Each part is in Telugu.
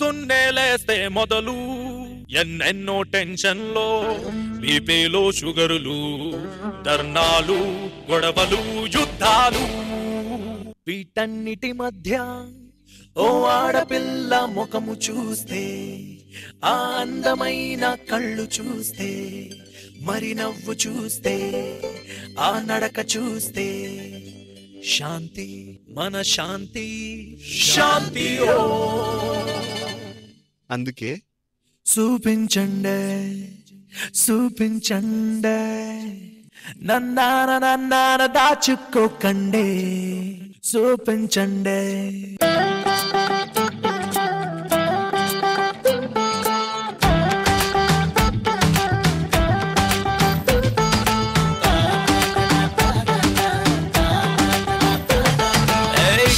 పొద్దున్నే లేస్తే మొదలు ఎన్నెన్నో టెన్షన్లో బీపీలో షుగరులు ధర్నాలు గొడవలు యుద్ధాలు వీటన్నిటి మధ్య ఓ ఆడపిల్ల ముఖము చూస్తే ఆ అందమైన కళ్ళు చూస్తే మరి నవ్వు చూస్తే ఆ నడక చూస్తే శాంతి మన శాంతి శాంతి ఓ అందుకే చూపించండి చూపించండి నన్నాన నన్నాన దాచుకోకండి చూపించండి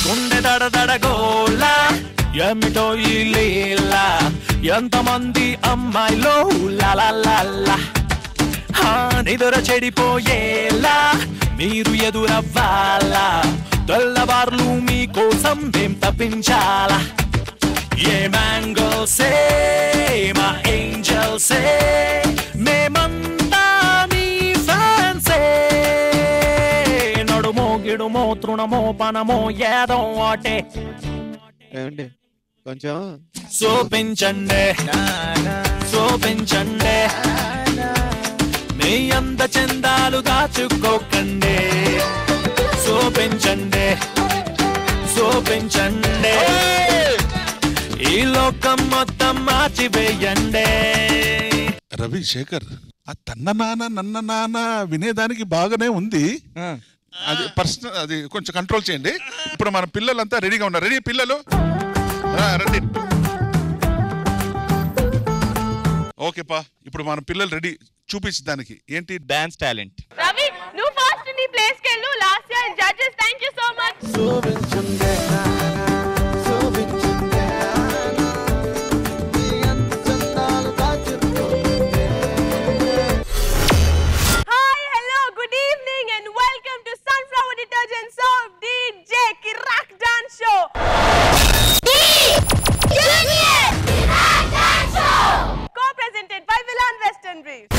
గుండె దడదడగోలా ఏమిటో ఈ లీలా ఎంతమంది అమ్మాయిలో లాలా నిదుర చెడిపోయేలా మీరు ఎదురవ్వాలా తెల్లవార్లు మీకోసం మేం తప్పించాలా ఏ మ్యాంగల్సే మా ఏంజల్సే మేమంతా మీ ఫ్యాన్సే నడుమో గిడుమో తృణమో పనమో ఏదో ఒకటే ఏమండి కొంచెం చూపించండి చూపించండి మీ అంద చందాలు దాచుకోకండి చూపించండి చూపించండి ఈ లోకం మొత్తం మార్చివేయండి. రవి శేఖర్ ఆ తన్న నాన్న నన్న నాన్న వినేదానికి బాగానే ఉంది, అది పర్సనల్, అది కొంచెం కంట్రోల్ చేయండి. ఇప్పుడు మన పిల్లలంతా రెడీగా ఉన్నారు. రెడీ పిల్లలు రండి. ఓకే పా, ఇప్పుడు మన పిల్లలు రెడీ. చూపించడానికి ఏంటి డాన్స్ టాలెంట్. రవి నువ్వు ఫస్ట్ నీ ప్లేస్ కి వెళ్ళు. Last year judges thank you so much. చూపించండి చూపించండి మీ అంద చందాలు దాచుకోకండి. Hi hello good evening and welcome to sunflower detergent soap DJ కిరాక్ dance show. Co-presented by Villan Western Briefs.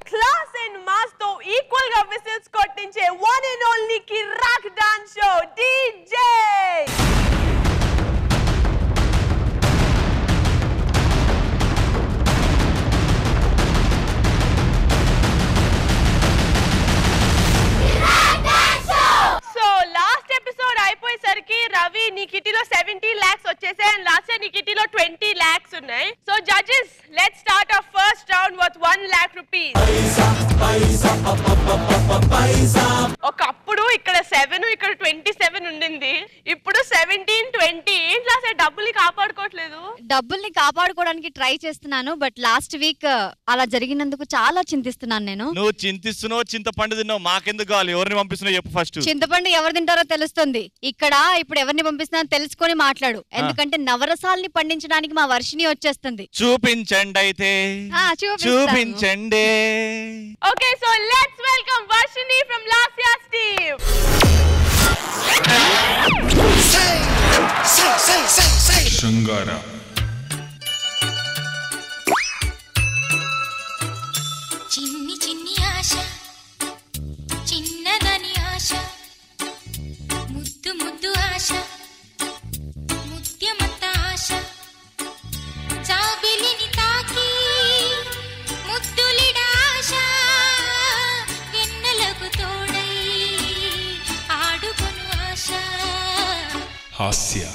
Class and mass తో ఈక్వల్ గా విసిల్స్ కొట్టించే one and only కిరాక్ dance show DJ. So last episode అయిపోయేసరికి రవి నీ కిటీలో 70 lakhs వచ్చేసాయి అండ్ లాస్ట్ ఇయర్ నీ కిటీలో 20 lakhs ఉన్నాయి. So judges let's start our first round with 1 lakh rupees. ఒకప్పుడు ఇక్కడ 7 ఇక్కడ 27 ఉండింది, ఇప్పుడు 17 20. ఏంటి అసలు డబ్బుల్ని కాపాడుకోవట్లేదు? డబ్బుల్ని కాపాడుకోవడానికి ట్రై చేస్తున్నాను, బట్ లాస్ట్ వీక్ అలా జరిగినందుకు చాలా చింతిస్తున్నాను నేను. నువ్వు చింతిస్తున్నావు, చింతపండు తిన్నావు, మాకెందుకు కావాలి? ఎవరిని పంపిస్తున్నావు చెప్పు ఫస్ట్. చింతపండు ఎవరు తింటారో తెలుస్తుంది. ఇక్కడ ఇప్పుడు ఎవరిని పంపిస్తున్నానో తెలుసుకొని మాట్లాడు, ఎందుకంటే నవరసాల్ని పండించడానికి మా వర్షిని వచ్చేస్తుంది. చూపించండి అయితే, చూపించండి. Okay so let's welcome Varshini from Lasya's team. శృంగార చిన్ని చిన్ని ఆశ, చిన్నదని ఆశ, ముద్దు ముద్దు ఆశ, ముత్యమంత ఆశ, జాబిలిని తాకి ముద్దులిడ ఆశ, వెన్నెలకు తోడై ఆడుకొను ఆశ. హాస్య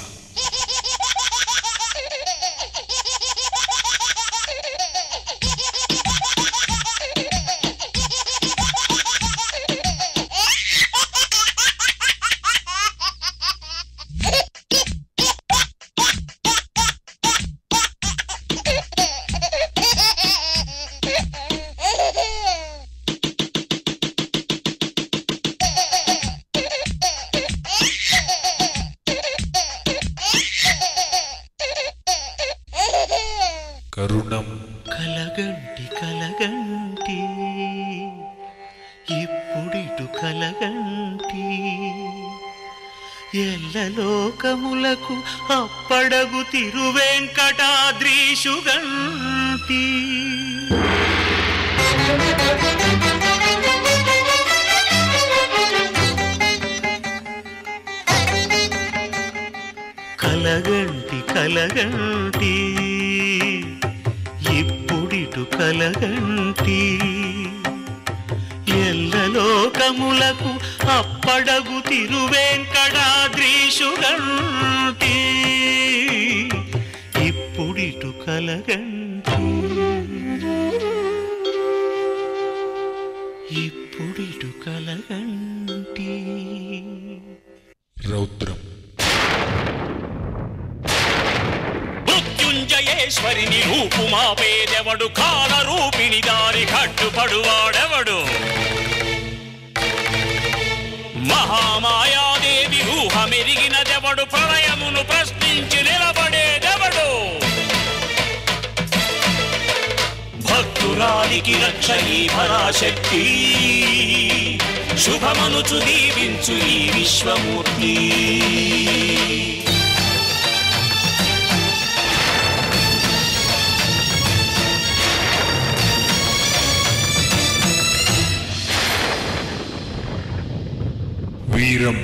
కరుణం కలగంటి కలగంటి ఇప్పుడిటు కలగంటి ఎల్లలోకములకు అప్పడగు తిరువెంకటాద్రీషుగంటి కలగంటి కలగంటి ఇప్పుడిటు కలగంటి ఎల్లలోకములకు అప్పడగు తిరువెంకటాద్రీషుగంటి ఇప్పుడిటు కలగంటి ఇప్పుడిటు కలగంటి రౌద్రం మృత్యుంజయేశ్వరిని రూపుమాపేదెవడు కాల రూపిణి దారి కట్టుపడువాడెవడు మహామాయాదేవి ఊహమెరిగినదెవడు ప్రళయమును ప్రశ్నించి నిలబడేదెవడు భక్తురాలికి రక్ష ఈ పరాశక్తి శుభమనుచు దీవించు ఈ విశ్వమూర్తి వీరం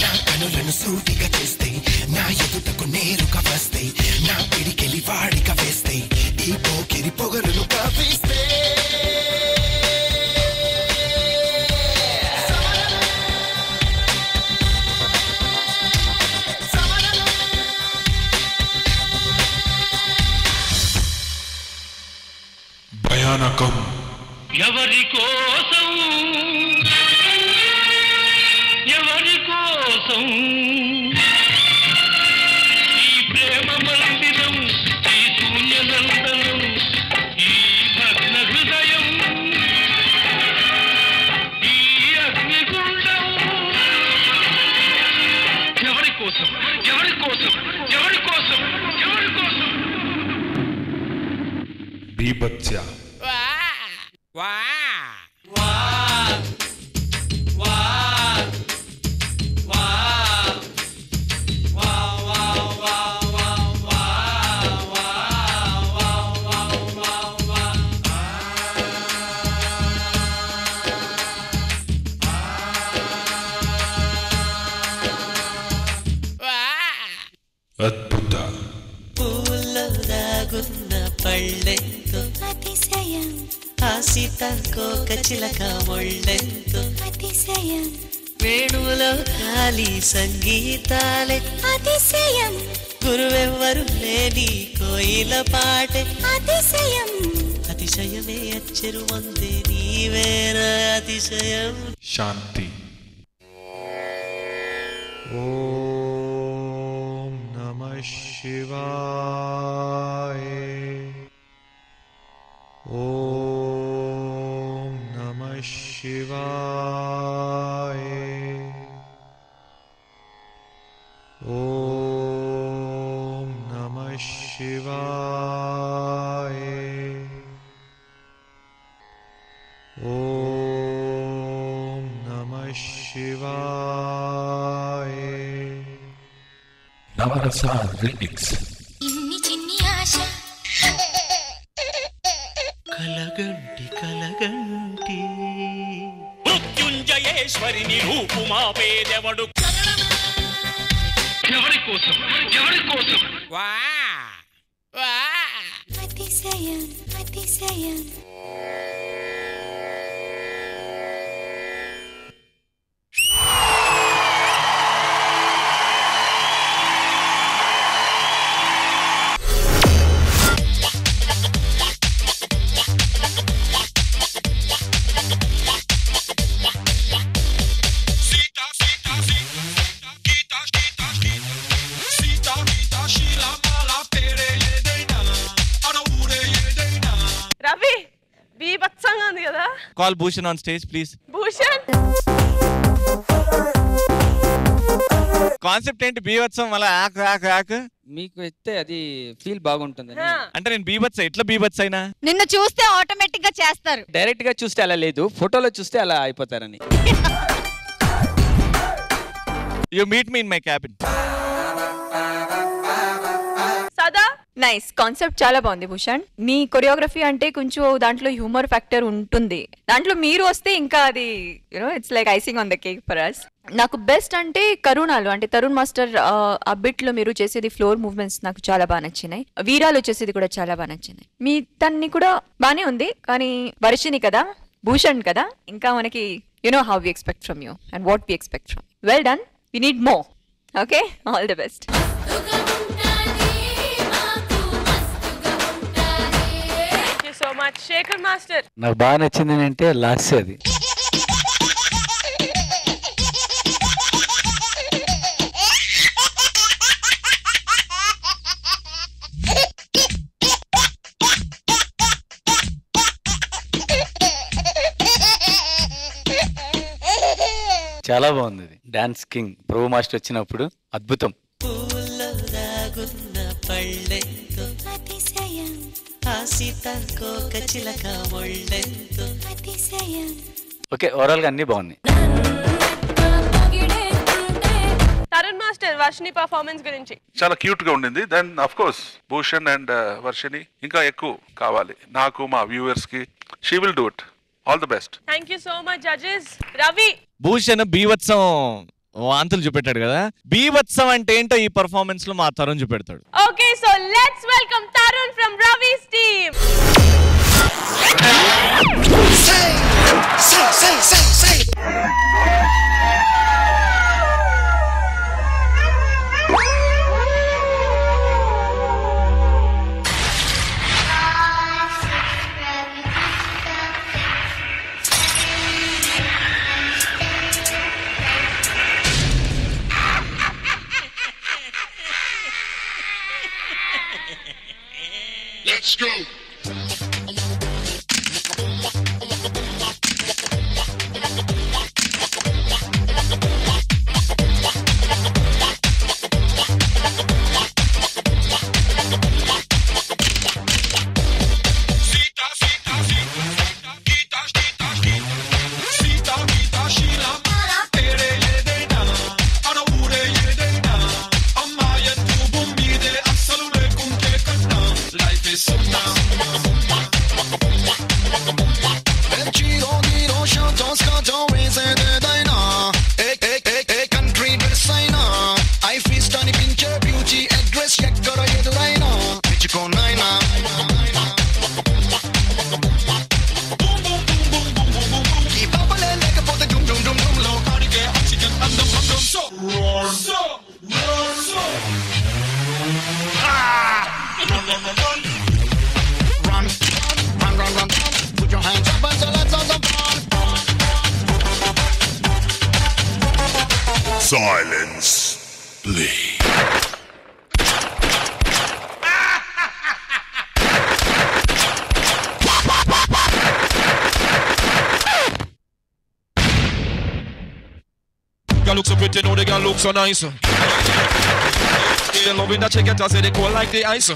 నా కనులను సూటిగా చూస్తే నా ఎదుటకు నేరుగా వస్తే నా పిడికెలి వాడిగా వేస్తే ఈ పోకిరి పొగరును కాపిస్తే భయానకం ఎవరి కోసం ఎవరి కోసం ఈ ప్రేమ మందిరం ఈ శూన్యనందనం ఈ భగ్న హృదయం ఈ అగ్నిగుండం ఎవరి కోసం ఎవరి కోసం ఎవరి కోసం ఎవరి కోసం బీభత్స అద్భుత పూల్లో దాగున్న పళ్ళెంతో అతిశయం ఆ సీతాకోక చిలక ఒళ్ళెంతో అతిశయం వేణువులో ఖాళీ సంగీతాలే అతిశయం గురువెవ్వరు లేని కోయిల పాటే అతిశయం అతిశయమే అచ్చరు వందే నీవేర అతిశయం శాంతి ఓం నమః శివాయ ఓం నమః శివాయ ఓం నమః శివాయ ఓం నమః శివాయ నవరస రీమిక్స్ ఇన్ని చిన్ని ఆశ కలగంటి కలగంటి మృత్యుంజయేశ్వరిని రూపుమాపేదెవడు ఎవరి కోసం ఎవరి కోసం అతిశయం అతిశయం రవి బీభత్సంగా ఉంది కదా. Call Bhushan on stage please. Bhushan concept ఏంటి బీభత్సం అలా ఆక్ ఆక్ ఆక్ మీకు అయితే అది ఫీల్ బాగుంటుంది అంటే నేను బీభత్స ఎట్లా బీభత్స అయినా నిన్ను చూస్తే ఆటోమేటిక్ గా చేస్తారు. డైరెక్ట్ గా చూస్తే అలా లేదు, ఫోటోలో చూస్తే అలా అయిపోతారని. You meet me in my cabin. Sada nice concept చాలా బాగుంది భూషణ్. మీ కొరియోగ్రఫీ అంటే కొంచెం దాంట్లో హ్యూమర్ ఫ్యాక్టర్ ఉంటుంది, దాంట్లో మీరు వస్తే ఇంకా అది you know it's like icing on the cake for us. నాకు బెస్ట్ అంటే కరుణాలు అంటే తరుణ్ మాస్టర్ ఆ బిట్ లో మీరు చేసేది ఫ్లోర్ మూవ్మెంట్స్ నాకు చాలా బాగా నచ్చినాయి. వీరాలు చేసేది కూడా చాలా బాగా నచ్చినాయి. మీ తన్ని కూడా బానే ఉంది, కానీ వర్షిని కదా భూషణ్ కదా, ఇంకా మనకి you know how we expect from you and what we expect from. Well done, we need more. Okay, all the best. So much Shekhar master. నాకు బాగా నచ్చింది అంటే లాస్ట్ అది. చాలా బాగుంది అది. డాన్స్ కింగ్ ప్రభు మాస్టర్ వచ్చినప్పుడు అద్భుతం. ఓకే, ఓవరాల్ గా అన్ని బాగున్నాయి. తరుణ్ మాస్టర్ వర్షిని పర్ఫార్మెన్స్ గురించి చాలా క్యూట్ గా ఉండింది. Then of course Bhushan and Varshini ఇంకా ఎక్కువ కావాలి నాకు, మా వ్యూవర్స్ కి. She will do it. All the best. Thank you so much judges. Ravi Bhushan బీభత్సం వాంతులు చూపెట్టాడు కదా, బీభత్సం అంటే ఏంటో ఈ పర్ఫార్మెన్స్ లో మా తరుణ్ చూపెడతాడు. Okay, so let's welcome Tarun from Ravi's team. Let's go. Silence, please. Girl look so pretty, know the girl look so nice. Yeah, loving that chicken, I say they cold like the ice.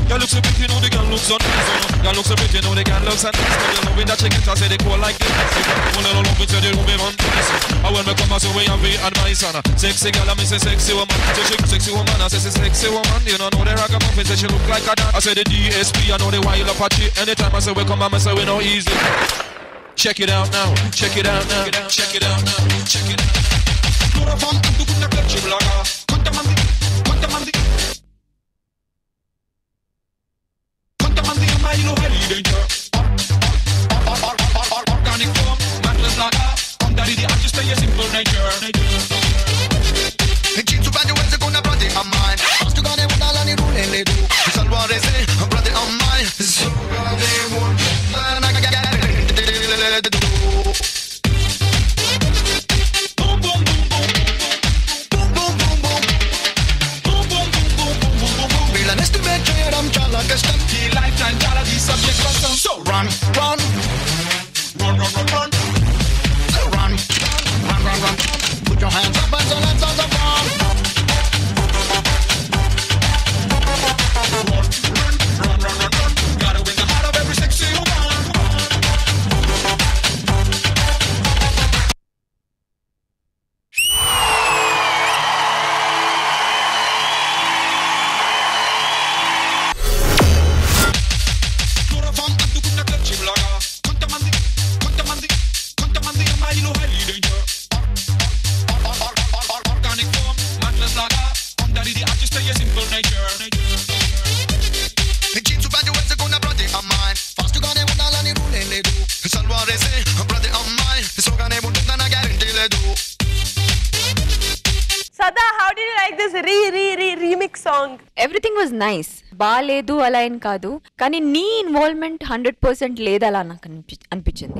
Girl look so pretty, know the girl look so nice. Girl look so pretty, know the girl looks so nice. Girl loving that chicken, I say they cold like the ice. One little love with you, woman on nice. I when me come out so we and be advice on. Sexy girl, I me say sexy woman. Say she sexy woman, I say she sexy woman. You know the ragamuffin, say she look like a dad. I say the DSP, I know the wild Apache. Anytime I say we come, I say we no easy. Check it out now, check it out now, check it out now, check it out. Lura fam, tu kunna klepchi blaga. Quanta mandi am I in highly danger. Organic form, mattress laga. Under the I just stay a simple nature. Cintu band wese con una brother of mine. Sto gane una la ni rule le do. Salvare se brother of mine. So they want na ga ga. So run, run, run, run, run, run, run, run, run, run, run. Put your hands up. highly danger. Organic form, matchless lager. Under the artist, a simple nature. Jinsu bandi wese kuna brother of mine. Fast to gane mundala ni rule le do. Salware se brother of mine. Sogane mundana na guarantee le do. Sada, how did you like this remix song? Everything was nice. బాగాలేదు అలా ఏం కాదు, కానీ నీ ఇన్వాల్వ్మెంట్ 100% లేదు అలా నాకు అనిపించింది.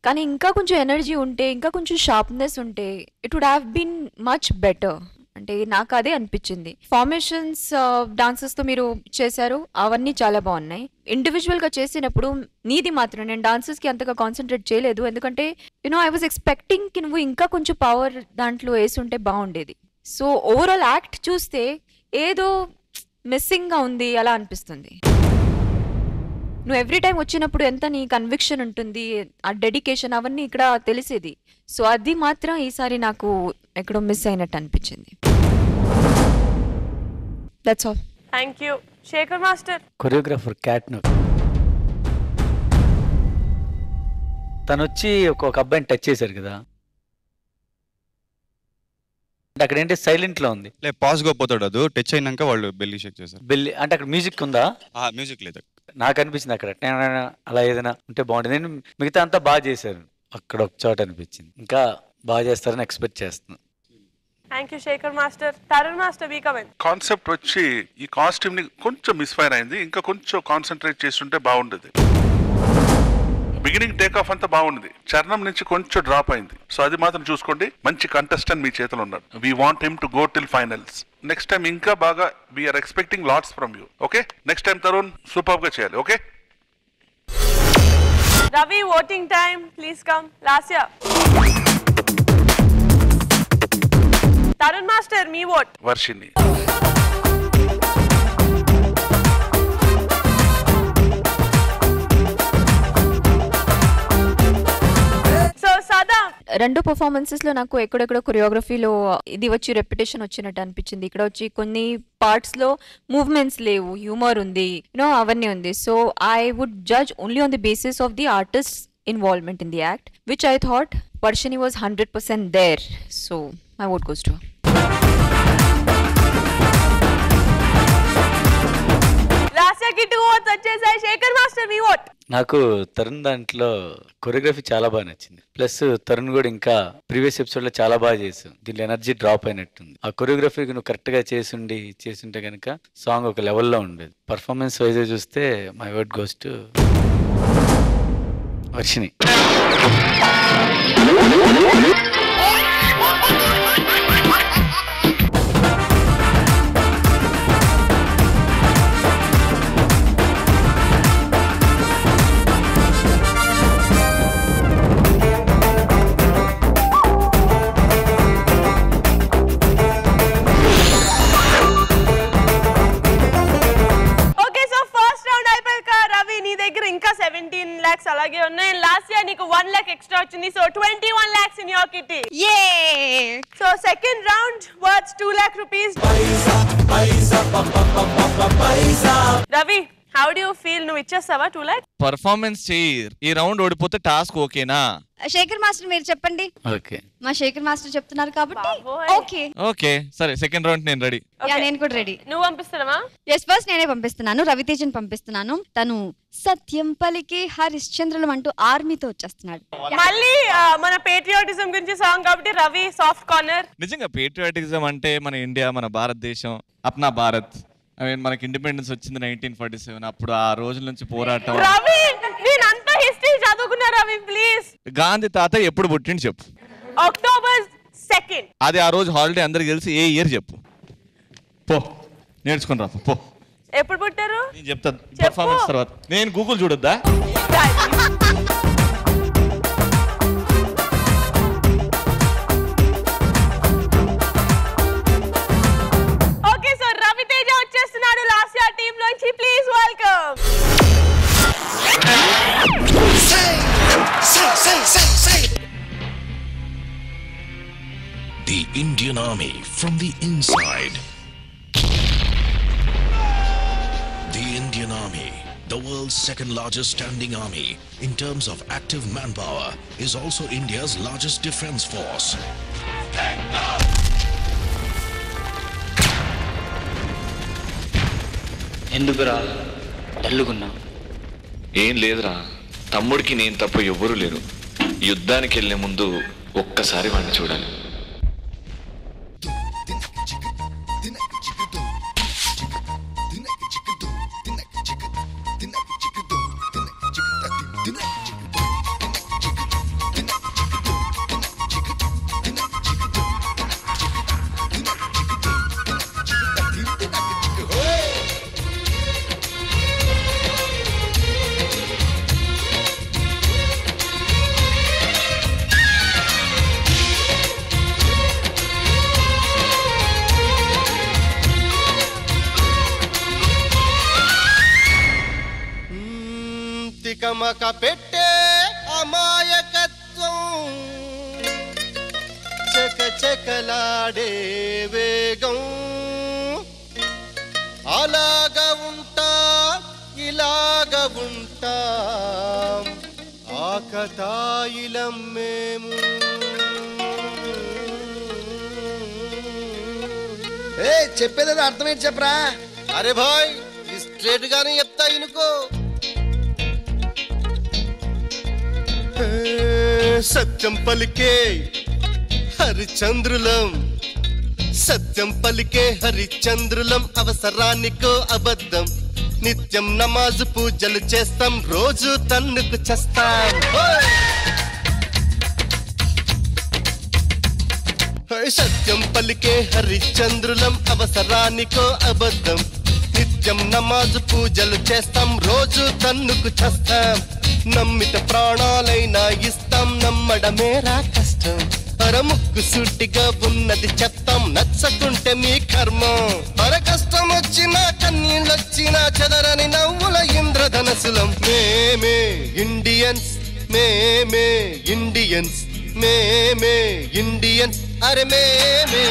కానీ ఇంకా కొంచెం ఎనర్జీ ఉంటే, ఇంకా కొంచెం షార్ప్నెస్ ఉంటే it would have been much better. అంటే నాకు అదే అనిపించింది. ఫార్మేషన్స్ డాన్సెస్తో మీరు చేశారు, అవన్నీ చాలా బాగున్నాయి. ఇండివిజువల్గా చేసినప్పుడు నీది మాత్రం నేను డాన్సెస్కి అంతగా కాన్సన్ట్రేట్ చేయలేదు, ఎందుకంటే ఐ వాజ్ ఎక్స్పెక్టింగ్ కి నువ్వు ఇంకా కొంచెం పవర్ దాంట్లో వేసి ఉంటే బాగుండేది. సో ఓవరాల్ యాక్ట్ చూస్తే ఏదో మిస్సింగ్గా ఉంది అలా అనిపిస్తుంది. నువ్వు ఎవ్రీ టైం వచ్చినప్పుడు ఎంత నీ కన్విక్షన్ ఉంటుంది, ఆ డెడికేషన్ అవన్నీ ఇక్కడ తెలిసేది. సో అది మాత్రం ఈసారి నాకు ఎక్కడో మిస్ అయినట్టు అనిపించింది. That's all. Thank you. Shekhar master. Choreographer క్యాట్ నో తను వచ్చి ఒక అబ్బాయిని టచ్ చేశారు కదా, అక్కడ ఏంటి సైలెంట్ లో ఉంది. పాస్ గా పోతాడు, అది టచ్ అయినాక వాళ్ళు బెల్లి షేక్ చేశారు. బెల్లి అంటే అక్కడ మ్యూజిక్ ఉందా? మ్యూజిక్ లేదు. నాకు అనిపించింది అక్కడ అలా ఏదైనా ఉంటే బాగుంటుంది. నేను మిగతా అంతా బాగా చేశారు, అక్కడ ఒక చోట అనిపించింది ఇంకా బాగా చేస్తారని ఎక్స్పెక్ట్ చేస్తున్నాను. Thank you Shekhar master. Tarun master మీ కమెంట్. కాన్సెప్ట్ వచ్చి ఈ కాస్ట్యూమ్ ని కొంచెం మిస్ఫైర్ అయింది, ఇంకా కొంచెం కాన్సన్ట్రేట్ చేస్తుంటే బాగుండేది. బిగినింగ్ టేక్ ఆఫ్ అంతా బాగుంది, చరణం నుంచి కొంచెం డ్రాప్ అయింది. సో అది మాత్రం చూసుకోండి. మంచి కంటెస్టెంట్ మీ చేతిలో ఉన్నాడు. We want him to go till finals. Next time ఇంకా బాగా we are expecting lots from you. Okay, next time Tarun super గా చేయాలి. Okay Ravi, voting time, please come. Lasya. Tarun master మీ ఓట్. వర్షిని. రెండు పర్ఫార్మెన్సెస్ లో నాకు ఎక్కడెక్కడ కొరియోగ్రఫీలో ఇది వచ్చి రెప్యుటేషన్ వచ్చినట్టు అనిపించింది. ఇక్కడ వచ్చి కొన్ని పార్ట్స్ లో మూవ్మెంట్స్ లేవు, హ్యూమర్ ఉంది, అవన్నీ ఉంది. So I would judge only on the basis of the artist involvement in the act, which I thought Varshini was 100% there. So my vote goes to her. లాస్యాకి 2 votes వచ్చేసాయి. శేఖర్ మాస్టర్ మీ ఓట్. నాకు తరుణ్ దాంట్లో కొరియోగ్రఫీ చాలా బాగా నచ్చింది. ప్లస్ తరుణ్ కూడా ఇంకా ప్రీవియస్ ఎపిసోడ్ లో చాలా బాగా చేసావు, దీంట్లో ఎనర్జీ డ్రాప్ అయినట్టుంది. ఆ కొరియోగ్రఫీకి నువ్వు కరెక్ట్ గా చేస్తుంటే కనుక సాంగ్ ఒక లెవెల్లో ఉండేది. పర్ఫార్మెన్స్ వైజ్ చూస్తే my word goes to Varshini. ఇంకా 17 lakhs అలాగే ఉన్నాయి. లాస్ట్ ఇయర్ నీకు 1 lakh ఎక్స్ట్రా వచ్చింది. So 21 lakhs in your kitty. Yay! So second round worth 2 lakh rupees. Ravi, how do you feel? నువ్వు ఇచ్చేస్తావా 2 lakh? పర్ఫార్మెన్స్ చేయి, ఈ రౌండ్ ఓడిపోతే టాస్క్ ఓకేనా? శేఖర్ మాస్టర్ మీరు చెప్పండి. ఓకే, మా శేఖర్ మాస్టర్ చెప్తున్నారు కాబట్టి ఓకే. ఓకే సరే, సెకండ్ రౌండ్ నేను రెడీ. నేను కూడా రెడీ. నువ్వు పంపిస్తున్నావా? ఎస్, ఫస్ట్ నేనే పంపిస్తున్నాను. రవితేజన్ పంపిస్తున్నాను. తను సత్యం పలికి హరిశ్చంద్రులం అంటూ ఆర్మీతో వచ్చేస్తున్నాడు. మళ్ళీ మన పేట్రియాటిజం గురించి సాంగ్ కాబట్టి రవి సాఫ్ట్ కార్నర్. నిజంగా పేట్రియాటిజం అంటే మన ఇండియా, మన భారతదేశం, అప్నా భారత్. మనకి ఇండిపెండెన్స్ వచ్చింది 1947. అప్పుడు ఆ రోజుల నుంచి పోరాటం. రవి, నేను అంత హిస్టరీ చదువుకున్నా. రవి ప్లీజ్. గాంధీ తాత ఎప్పుడు పుట్టిండు చెప్పు. October 2nd. అది ఆ రోజు హాలిడే అందరికి తెలిసి ఏ ఇయర్ చెప్పు. పో నేర్చుకుని రా పో. ఎప్పుడు పుట్టారు? నేను చెప్తా పర్ఫార్మెన్స్ తర్వాత. నేను గూగుల్ చూడొద్దా? ఓకే, సో రవితేజ వచ్చేస్తున్నాడు లాస్ట్ ఇయర్ టీమ్ లోంచి. Please welcome. The Indian Army from the inside. The Indian Army The world's second largest standing army in terms of active manpower is also India's largest defense force. ఎందుకురా డల్లుగున్నా? ఏం లేదురా, తమ్ముడికి నేను తప్ప ఎవ్వరూ లేరు. యుద్ధానికి వెళ్లే ముందు ఒక్కసారి వాడిని చూడాలి. తికమక పెట్టే అమాయకత్వం, చకచకలాడే వేగం, అలాగా ఉంటా ఇలాగ ఉంటా ఆకతాయిలం మేము. చెప్పేది అర్థమేంటి చెప్పరా? అరే భాయ్ స్ట్రేట్ గానే చెప్తా ఇనుకో. సత్యం పలికే హరిచంద్రులం, సత్యం పలికే హరిచంద్రులం, అవసరానికో అబద్ధం, నిత్యం నమాజు పూజలు చేస్తాం, రోజు తన్నుకు చేస్తాం. సత్యం పలికే హరిచంద్రులం, అవసరానికో అబద్ధం, నిత్యం నమాజు పూజలు చేస్తాం, రోజు తన్నుకు చేస్తాం. నమ్మిత ప్రాణాలైనా ఇస్తాం, నమ్మడమేరా కష్టం. అరముక్కు సూటిగా ఉన్నది చెప్తాం, నచ్చకుంటే మీ కర్మం. అర కష్టం వచ్చినా కన్నీళ్ళొచ్చినా చెదరని నవ్వుల ఇంద్రధనసులం. మేమే ఇండియన్స్, మేమే ఇండియన్స్, మేమే ఇండియన్స్, అరే మేమే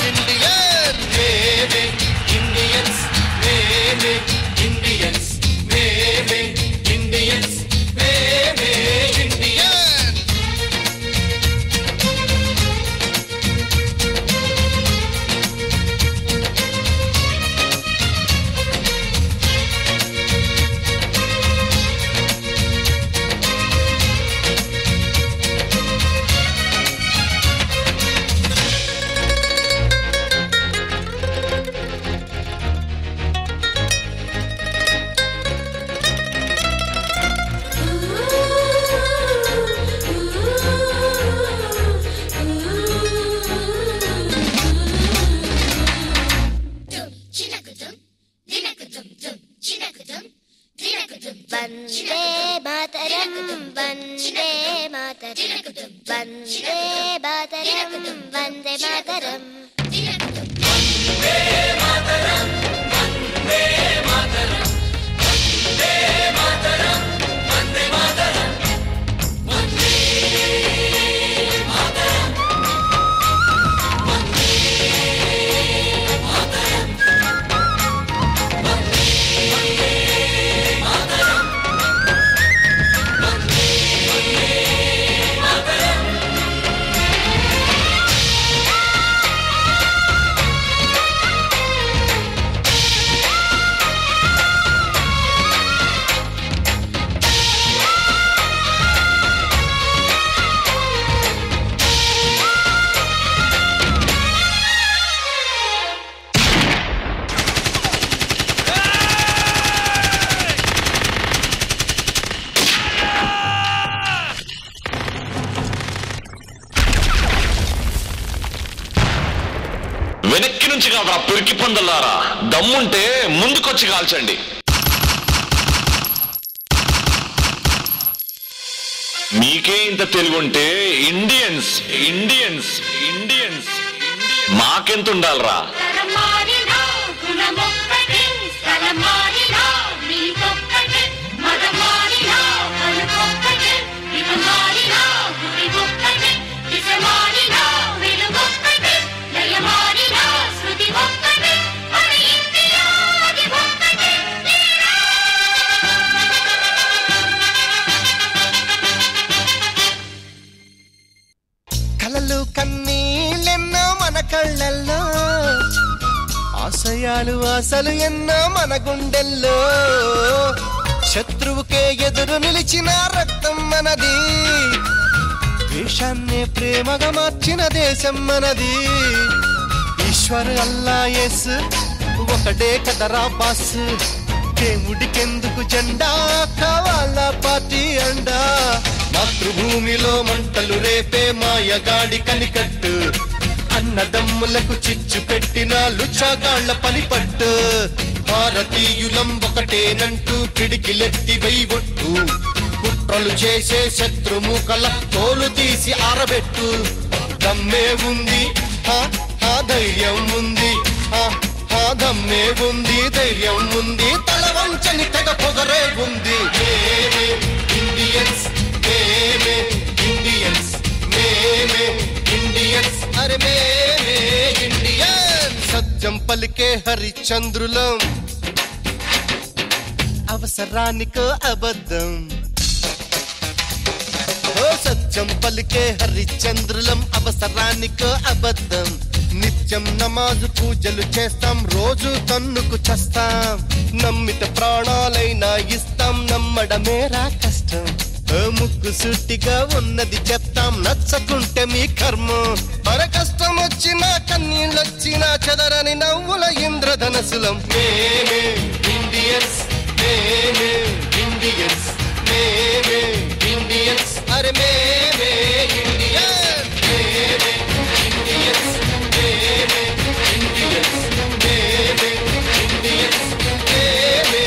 ఇండియన్, మేమే ఇండియన్స్, మేమే ఇండియన్స్, మేమే ఇండియన్స్, మేమే ఇండియన్. వందే మాతరం, వందే మాతరం, వందే మాతరం, వందే మాతరం, వందే మాతరం, వందే మాతరం, వందే మాతరం, వందే మాతరం, వందే మాతరం, వందే మాతరం, వెనక్కి నుంచి కాదురా పిరికి పందలారా, దమ్ముంటే ముందుకొచ్చి కాల్చండి. మీకే ఇంత తెలుగుంటే ఇండియన్స్ ఇండియన్స్ ఇండియన్స్ మాకెంత ఉండాలరా? కలలు కన్నీళ్ళెన్నో మన కళ్ళల్లో, ఆశయాలు ఆశలు ఎన్నో మన గుండెల్లో. శత్రువుకే ఎదురు నిలిచిన రక్తం మనది, దేశాన్నే ప్రేమగా మార్చిన దేశం మనది. ఈశ్వర్ అల్లా యేసు ఒకటే కదరా బాస్, దేవుడికెందుకు జెండా కావాలా పార్టీ అండా. మాతృభూమిలో మంటలు రేపే మాయగాడి కనికట్టు, అన్నదమ్ములకు చిచ్చు పెట్టిన లుచాగాళ్ల పనిపట్టు. భారతీయులం ఒకటేనంటూ పిడికిలెత్తి వెయ్యొట్టు, కుట్రలు చేసే శత్రుముఖల తోలు తీసి ఆరబెట్టు. దమ్మే ఉంది ధైర్యం ఉంది, దమ్మే ఉంది ధైర్యం ఉంది, తల వంచని తెగ పొగరే ఉంది. మేమే ఇండియన్స్, మేమే ఇండియన్స్, మేమే ఇండియన్స్, అరే మేమే ఇండియన్స్. సత్యం పలికే హరిశ్చంద్రులం, అవసరానికో అబద్ధం. ఓ సత్యం పలికే హరిశ్చంద్రులం, అవసరానికో అబద్ధం. నిత్యం నమాజు పూజలు చేస్తాం, రోజు తన్నుకు చేస్తాం. నమ్మిత ప్రాణాలైనా ఇస్తాం, నమ్మడమేరా కష్టం. ముక్కు సూటిగా ఉన్నది చెప్తాం, నచ్చకుంటే మీ కర్మం. మన కష్టం వచ్చినా కన్నీళ్ళొచ్చినా చెదరని నవ్వుల ఇంద్రధనసులం. మేమే ఇండియన్స్, మేమే ఇండియన్స్, మేమే ఇండియన్స్, అరే మేమే ఇండియన్స్, మేమే ఇండియన్స్, మేమే ఇండియన్స్, మేమే ఇండియన్స్, మేమే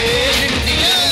ఇండియన్స్.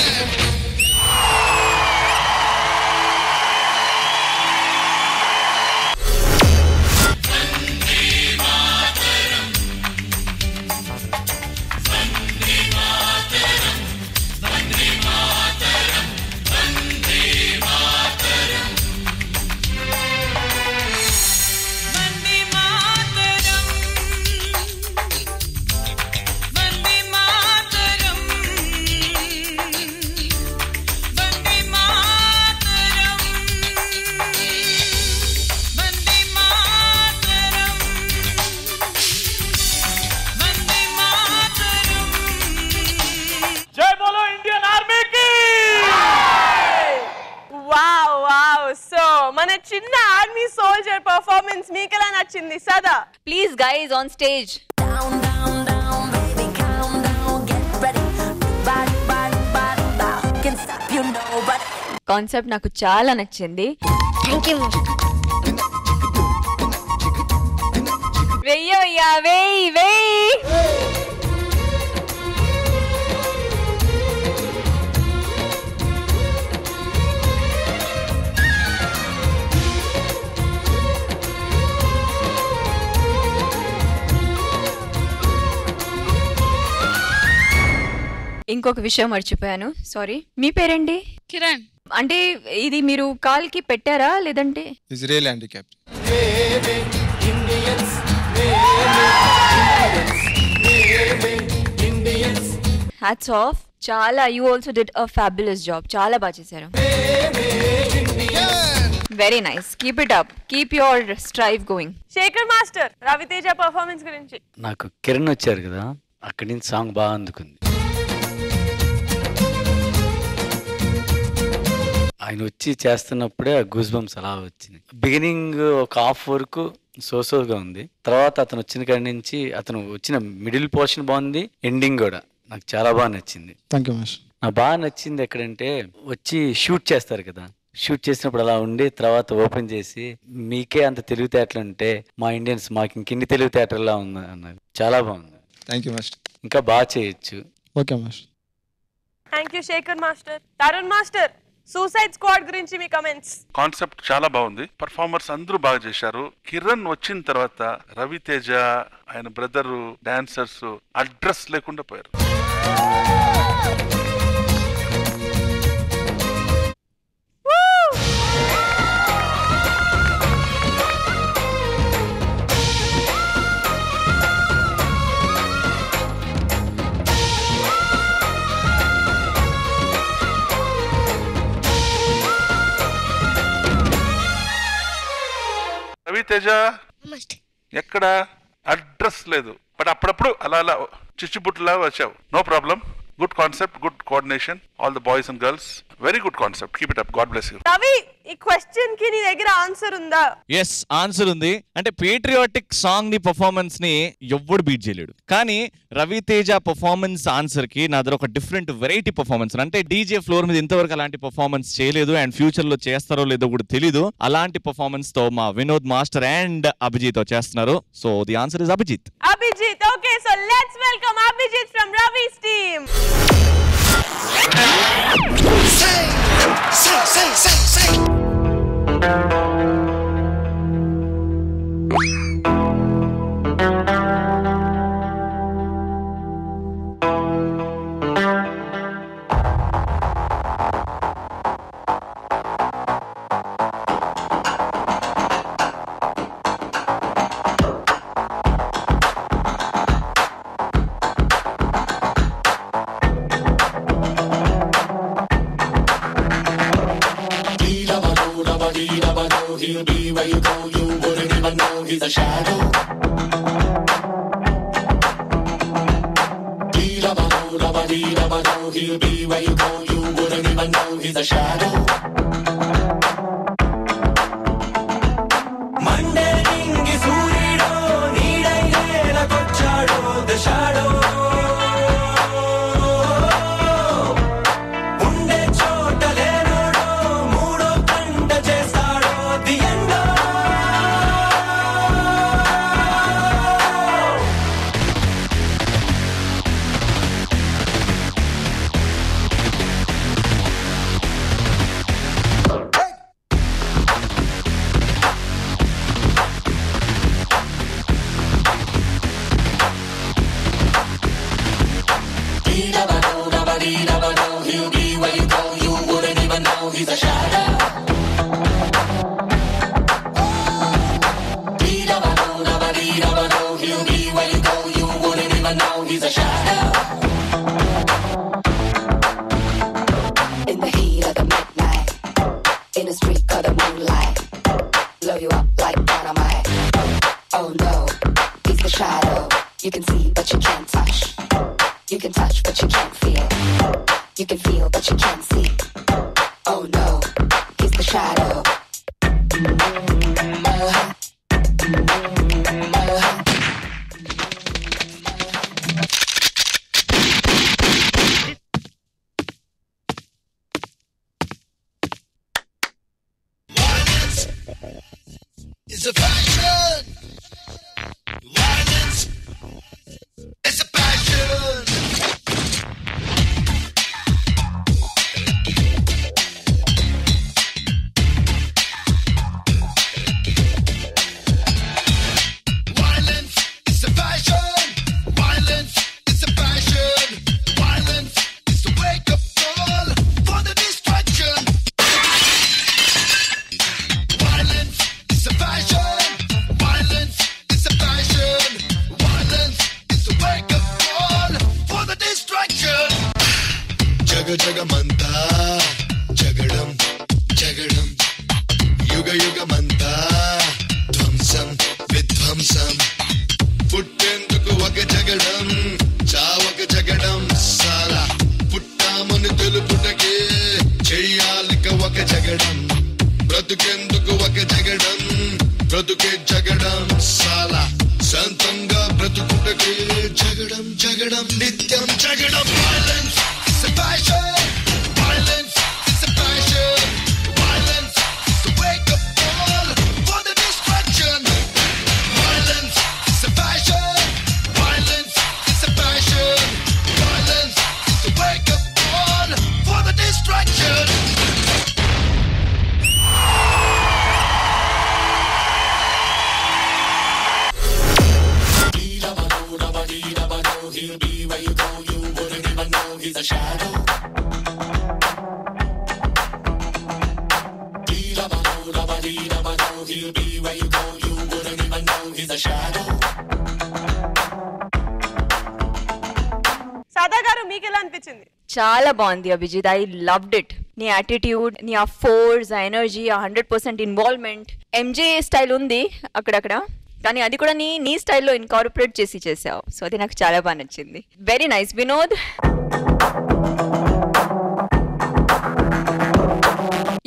చిన్న ఆర్మీ సోల్జర్ పర్ఫార్మెన్స్ మీకెలా నచ్చింది సదా? Please guys on stage. Concept నాకు చాలా నచ్చింది. వెయ్యయ్యా వెయ్యి వెయ్యి. ఇంకొక విషయం మర్చిపోయాను, సారీ. మీ పేరేంటి? కిరణ్. అంటే ఇది మీరు కాల్ కి పెట్టారా లేదంటే? Israel handicap. Hats off. చాలా, you also did a fabulous job. చాలా బాగా చేశారు. Very nice. Keep it up. Keep your strive going. Shekhar master, Raviteja performance గురించి. నాకు కిరణ్ వచ్చారు కదా, అక్కడి నుంచి సాంగ్ బాగా అందుకుంది. ఆయన వచ్చి చేస్తున్నప్పుడే ఆ గూస్ బంప్స్ అలా వచ్చింది. బిగినింగ్ ఒక హాఫ్ వరకు సోసోగా ఉంది, తర్వాత అతను వచ్చిన కాడి నుంచి అతను వచ్చిన మిడిల్ పోర్షన్ బాగుంది, ఎండింగ్ కూడా నాకు చాలా బాగా నచ్చింది. Thank you master. నాకు బాగా నచ్చింది ఎక్కడంటే వచ్చి షూట్ చేస్తారు కదా, షూట్ చేసినప్పుడు అలా ఉండి తర్వాత ఓపెన్ చేసి మీకే అంత తెలివితేటలు ఉంటే మా ఇండియన్స్ మాకు ఇంకెన్ని తెలివితేటలా ఉంది అన్నది చాలా బాగుంది. Thank you master. ఇంకా బాగా చేయొచ్చు. Okay master. Thank you Shekhar master. Tarun master, suicide squad గురించి మీ కమెంట్స్. కాన్సెప్ట్ చాలా బాగుంది, పర్ఫార్మర్స్ అందరూ బాగా చేశారు. కిరణ్ వచ్చిన తర్వాత రవితేజ, ఆయన బ్రదరు, డాన్సర్స్ అడ్రస్ లేకుండా పోయారు. రవితేజ ఎక్కడ అడ్రస్ లేదు, బట్ అప్పుడప్పుడు అలా అలా చిచ్చుబుట్టులా వచ్చావు. No problem, good concept, good coordination, all the boys and girls, very good concept, keep it up, God bless you. Ravi, ఈ క్వశ్చన్ కి నీ దగ్గర ఆన్సర్ ఉందా? ఎస్, ఆన్సర్ ఉంది. అంటే పేట్రియాటిక్ సాంగ్ ని పర్ఫార్మెన్స్ ని ఎవ్వడు బీట్ చేయలేడు, కానీ రవితేజ పర్ఫార్మెన్స్ ఆన్సర్ కి నా దగ్గర ఒక డిఫరెంట్ వెరైటీ పర్ఫార్మెన్స్, అంటే డీజే ఫ్లోర్ మీద ఇంతవరకు అలాంటి పర్ఫార్మెన్స్ చేయలేదు, అండ్ ఫ్యూచర్ లో చేస్తారో లేదో కూడా తెలీదు. అలాంటి పర్ఫార్మెన్స్ తో మా వినోద్ మాస్టర్ అండ్ అభిజిత్ చేస్తున్నారు. So the answer is Abhijit. Abhijit, okay, so let's welcome Abhijit from Ravi's team. He'll be where you go, you wouldn't even know he's a shadow. He'll be where you go, you wouldn't even know he's a shadow. Monday ningi surido, needai nela kochado, the shadow. He'll be where you go, you wouldn't even know he's a shadow. He'll be where you go, you wouldn't even know he's a shadow. In the heat of the midnight, in the street of the moonlight, blow you up like dynamite. Oh no, he's the shadow. You can see but you can't touch. You can touch but you can't feel. You can feel but you can't see. Oh no, he's the shadow. Violence is a passion. Violence is a passion. జగమంతా జగడం జగడం యుగ యుగమంతా ధ్వంసం విధ్వంసం పుట్టేందుకు ఒక జగడం చావక జగడం సాలా పుట్టామని తెలుపుటకే చెయ్యాలిక ఒక జగడం బ్రతుకెందుకు ఒక జగడం బ్రతుకే జగడం సాలా సంతంగా బ్రతుకుటకే జగడం జగడం నిత్యం జగడం violence is a passion. Violence is a passion. Violence is the wake up call for the destruction. Violence is a passion. Violence is a passion. Violence is the wake up call for the destruction. He'll be where you go, you wouldn't even know he's a shadow. He'll be where you go, you wouldn't even know he's a shadow. సాదా గారు మీకు ఎలా అనిపించింది? చాలా బాగుంది అభిజిత్. I loved it. నీ యాటిట్యూడ్, నీ ఆ ఫోర్స్, ఆ ఎనర్జీ, ఆ 100% ఇన్వాల్వ్మెంట్. ఎంజే స్టైల్ ఉంది అక్కడక్కడ, కానీ అది కూడా నీ స్టైల్లో ఇన్కార్పొరేట్ చేసావు. సో అది నాకు చాలా బాగా నచ్చింది. Very nice Vinod.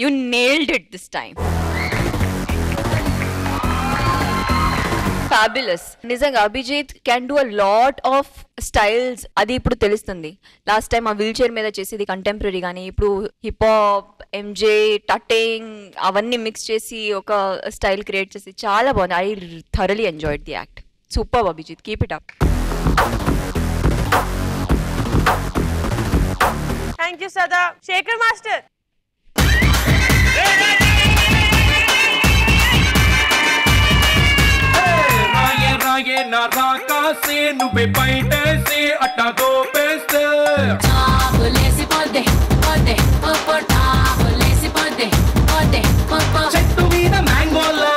You nailed it this time. Fabulous. నిజంగా Abhijit can do a lot of styles. అది ఇప్పుడు తెలుస్తుంది. లాస్ట్ టైం ఆ వీల్ చైర్ మీద చేసేది కంటెంపరీ, కానీ ఇప్పుడు హిప్ హాప్, ఎంజే, టట్టింగ్ అవన్నీ మిక్స్ చేసి ఒక స్టైల్ క్రియేట్ చేసి చాలా బాగుంది. I thoroughly enjoyed the act. Super Abhijit, keep it up. Thank you Sada. Shekhar master. రాయే నా రాకాసే నువ్వే బయటేసే అట్టా దోపేస్తే చెట్టు మీద మ్యాంగోలా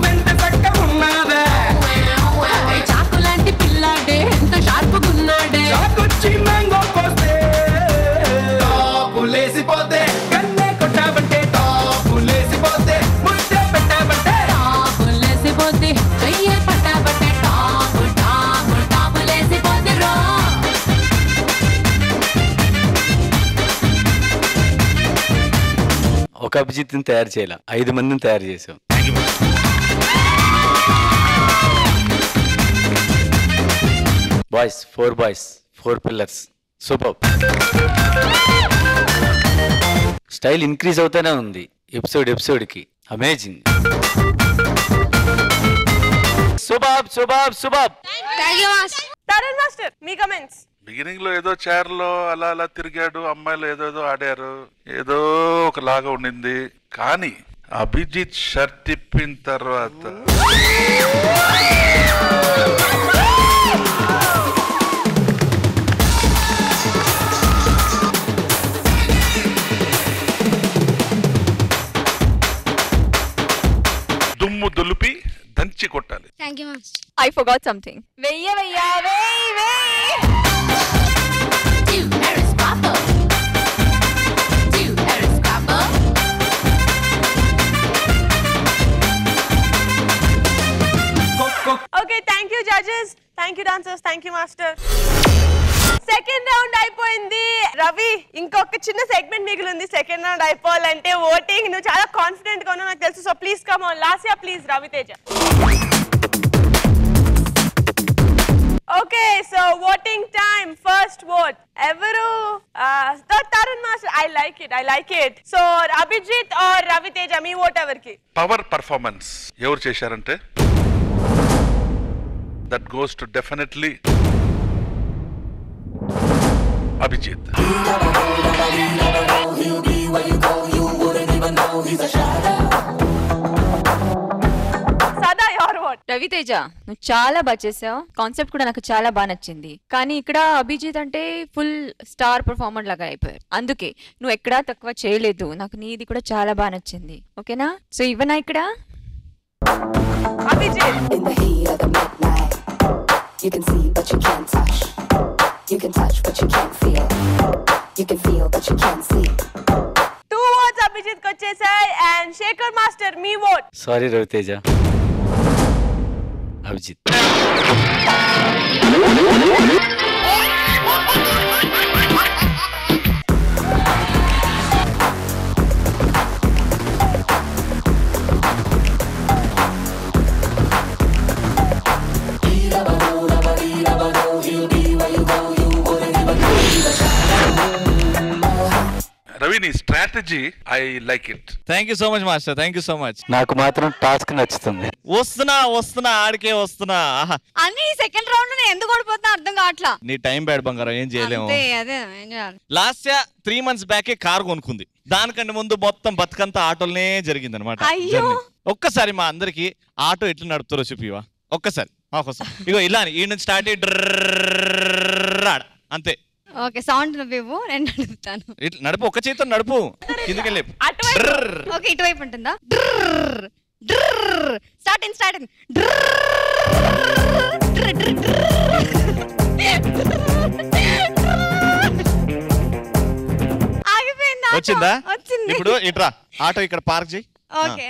వెంట చక్క ఉన్నావే చాకులాంటి పిల్లాడే ఎంత షార్పుగున్నాడే చాకొచ్చి మ్యాంగో కోస్తే టాపులేసిపోతే కన్నే కొట్టావంటే టాపులేసిపోతే ముద్ద పెట్టావంటే టాపులేసిపోతే చెయ్యే పట్టావంటే టాపులేసిపోతే రో. ఒక అభిజిత్ని తయారు చేయాల, 5 మందిని తయారు చేసాం. Boys 4 boys 4 pillars. Super. Style increase అవుతానే ఉంది ఎపిసోడ్కి. అమేజింగ్. సూపర్. తరుణ్ మాస్టర్, మీ కమెంట్స్. బిగినింగ్ లో ఏదో చైర్ లో అలా తిరిగాడు, అమ్మాయిలు ఏదో ఆడారు, ఏదో ఒకలాగా ఉండింది. కానీ అభిజిత్ షర్ట్ తిప్పిన తర్వాత దుమ్ము దులిపి దంచి కొట్టాలి. Thank you master. I forgot something. వెయ్యి. Okay, thank you judges, thank you dancers, thank you master. Second round అయిపోయింది. రవి, ఇంకొక చిన్న సెగ్మెంట్ మిగిలింది. సెకండ్ రౌండ్ అయిపోవాలంటే ఓటింగ్. నువ్వు చాలా కాన్ఫిడెంట్ గా ఉన్నావు నాకు తెలుసు. So please come on. Lasya please. Raviteja. Okay, so voting time. First vote ఎవరు? Tarun master. I like it. So Abhijit or Raviteja, మీ ఓట్ ఎవరికి? పవర్ పర్ఫార్మెన్స్ ఎవరు చేశారంటే that goes to definitely Abhijit. Sada your vote. Raviteja, నువ్వు చాలా బాగా చేసావు. కాన్సెప్ట్ కూడా నాకు చాలా బాగా నచ్చింది. కానీ ఇక్కడ అభిజిత్ అంటే ఫుల్ స్టార్ పర్ఫార్మర్ లాగా అయిపోయారు. అందుకే నువ్వు ఎక్కడా తక్కువ చేయలేదు. నాకు నీది కూడా చాలా బాగా నచ్చింది. ఓకేనా? సో ఇవనా ఇక్కడ Abhijit. You can see but you can't touch. You can touch but you can't feel. You can feel but you can't see. 2 votes Abhijit కి వచ్చేసాయి. అండ్ శేఖర్ మాస్టర్, మీ ఓట్. సారీ రవితేజ, అభిజిత్. రవి, నీ strategy I like it. Thank you so much master. Thank you so much. నాకు మాత్రం టాస్క్ నచ్చుతుంది. వస్తున్నా ఆడికే వస్తున్నా. అని సెకండ్ రౌండ్ లో ఎందుకు ఓడిపోతున్నా అర్థం కావట్లా. నీ టైం బ్యాడ్ బంగారం, ఏం చేయలేము. లాస్ట్ 3 months బ్యాకే కార్ కొనుక్కుంది. దానికంటే ముందు మొత్తం బతుకంతా ఆటోలనే జరిగింది అనమాట. ఒక్కసారి మా అందరికి ఆటో ఎట్లా నడుపుతారో చూపివా ఒక్కసారి మాకోసం. ఇగో ఇలా ఈ నుంచి స్టార్ట్ అంతే. ఓకే, సౌండ్ నువ్వు నేను నడుపుతాను. ఇట్లా నడుపు, ఒక చేతితో నడుపు, కిందకెళ్ళి. ఓకే, ఇటువైపు ఉంటుందా? స్టార్టింగ్ వచ్చిందా? వచ్చింది. ఇప్పుడు ఇట్రా ఆటో ఇక్కడ పార్క్ చేయి. ఓకే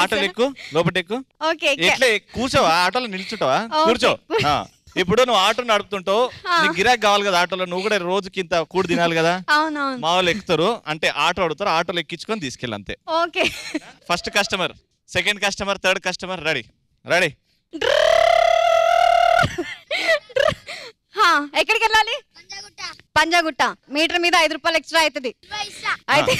ఆటోలు ఎక్కు, లోపల ఎక్కు. ఓకే ఎట్లా కూర్చోవా? ఆటోలో నిల్చుంటావా? కూర్చో. ఇప్పుడు నువ్వు ఆటో నడుపుతుంటావు, నీకు గిరాక్ కావాలి కదా ఆటోలో, నువ్వు కూడా రోజుకి ఇంత కూడి తినాలి కదా. అవునవును. మా వాళ్ళు ఎక్కుతారు అంటే ఆటో అడుగుతారు, ఆటోలో ఎక్కించుకొని తీసుకెళ్ళి అంతే. Okay. First customer, second customer, third customer. Ready ready. ఎక్కడికి వెళ్ళాలి? పంజాగుట్ట. మీటర్ మీద 5 రూపాయలు ఎక్స్ట్రా అవుతుంది. అయితే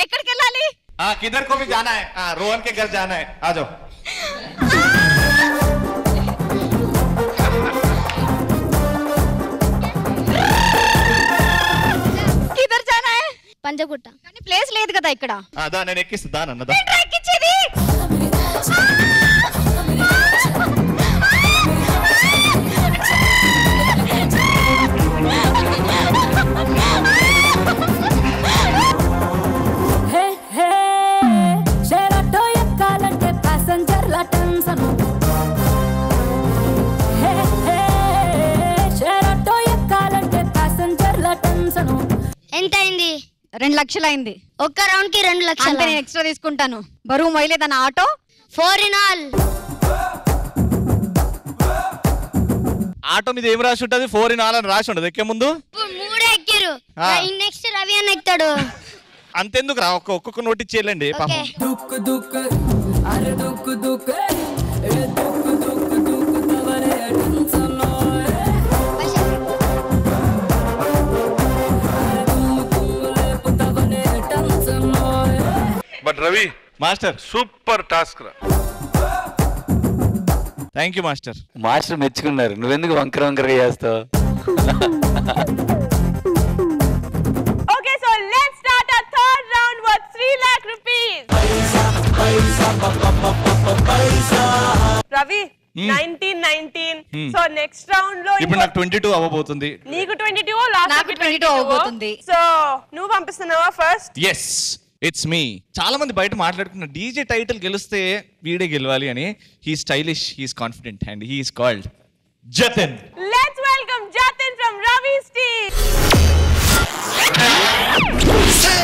ఎక్కడికి వెళ్ళాలి? किधर को भी जाना है? रोहन के घर जाना है, आ जाओ. किधर जाना है? పంజగుట్ట. కానీ ప్లేస్ లేదు కదా ఇక్కడ. దా నేను ఎక్కిస్తా అన్నదా. ఎక్కించేది ఎంత అయింది? 2 లక్షలు అయింది. ఒక్క రౌండ్ కి 2 లక్షలు. అంటే నేను ఎక్స్ట్రా తీసుకుంటాను. బరువు మొయ్యలేదన్న ఆటో 4 in all. ఆటో మీద ఏం రాసి ఉంటది? 4 in all అని రాసి ఉండదు ఎక్కే ముందు. 3 ఎక్కిరు. నెక్స్ట్ రవి అన్న ఎక్కుతాడు. అంతెందుకు రా, ఒక్కొక్క నోటి చేయండి పాపం. But Ravi master super task రా. Thank you master. మాస్టర్ మెచ్చుకున్నారు, నువ్వెందుకు వంకరగా చేస్తావు? Okay, so let's start our third round worth 3 lakh rupees. Ravi, 19. So next round lo ఇప్పుడు నాకు 22 అవ్వబోతుంది. నీకు 22 లాస్ట్ నాకు 22 అవ్వబోతుంది. సో నువ్వు పంపిస్తున్నావా ఫస్ట్? Yes, it's me. చాలా మంది బయట మాట్లాడుకున్న డీజే టైటిల్ గెలిస్తే వీడే గెలవాలి అని. He stylish, he's confident and he's called Jatin. Let's welcome Jatin from Ravi's team. Say.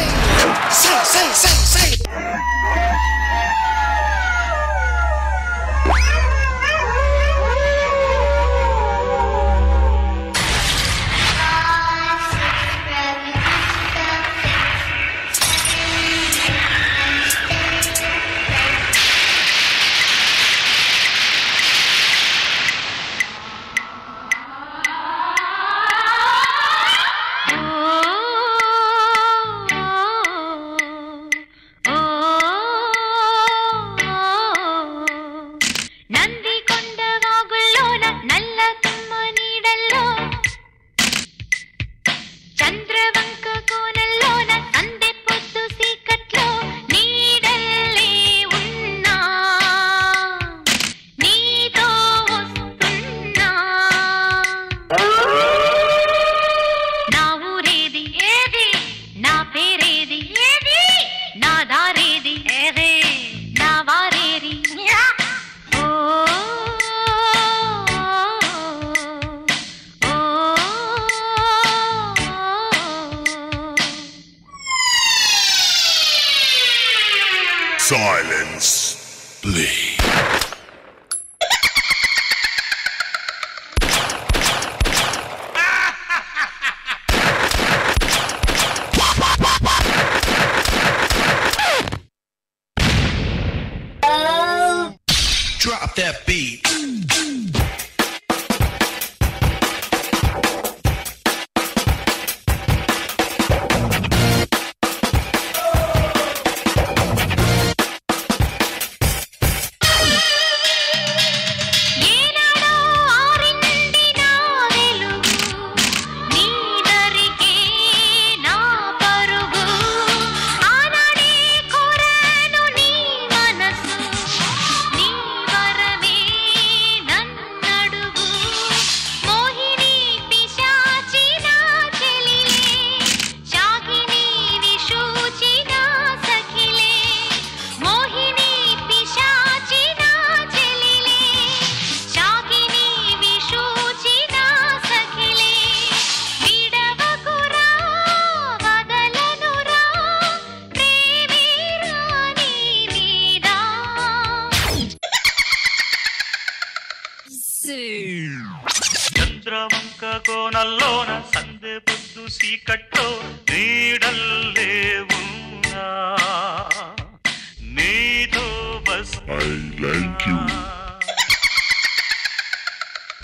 Silence, please. Drop that beat. వంక కోనల్లోన సందె పొద్దు సీకట్లో నీడల్లే ఉన్నా నీతో బస్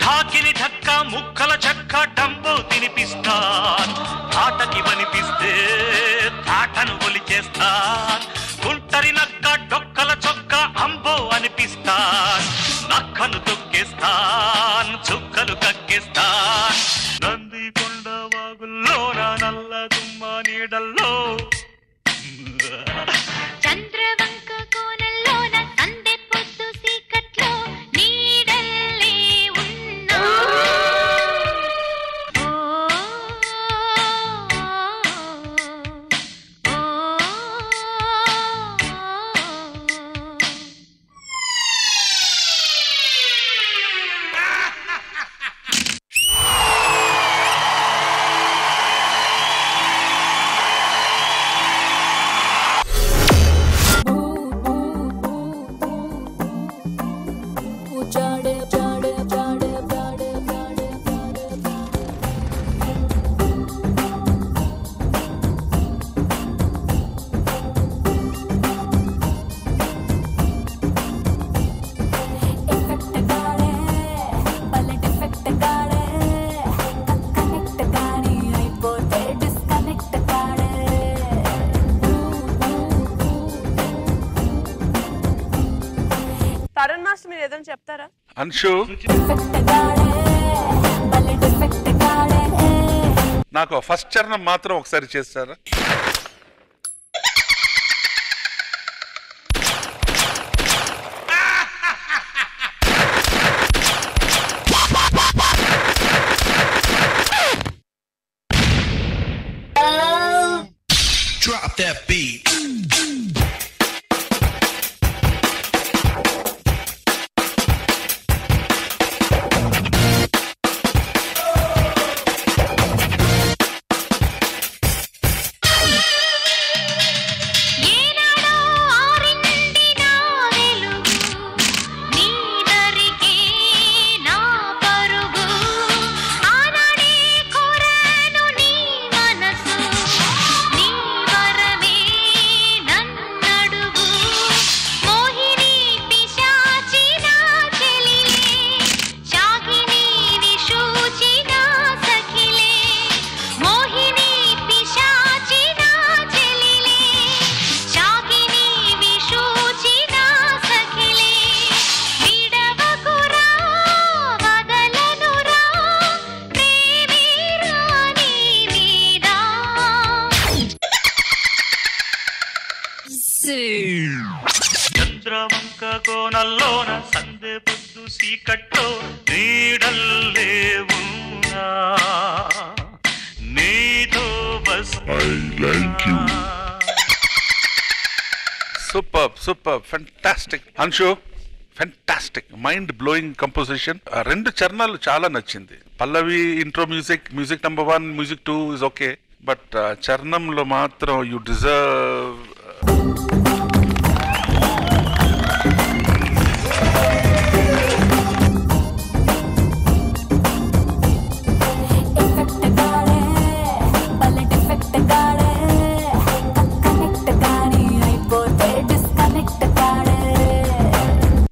ఢాకిని ఢక్క ముక్కల చెక్క డంబో తినిపిస్తాన్ తాటకి వనిపిస్తే తాటను ఒలిచేస్తాన్ గుంటరి నక్క డొక్కల చొక్క అంబో అనిపిస్తాన్ నక్కను తొక్కేస్తాన్ చుక్కలు కక్కిస్తాన్ నంది కొండ వాగుల్లోన నల్ల తుమ్మ నీడల్లో చంద్రవంక కోనల్లోన సందె పొద్దు సీకట్లో నీడల్లే ఉన్నా తరుణ్ మాస్టర్ మీరు ఏదైనా చెప్తారా? అంశు నాకు ఫస్ట్ చరణం మాత్రం ఒకసారి చేస్తారా? Drop that beat. చంద్రవంక కోనల్లోన సందె పొద్దు సీకట్లో నీడల్లే ఉన్నా నీతో బస్ super fantastic Anshu, fantastic mind blowing composition. రెండు చరణాలు చాలా నచ్చింది. పల్లవి intro music number 1, music 2 is okay, but చరణంలో మాత్రం you deserve.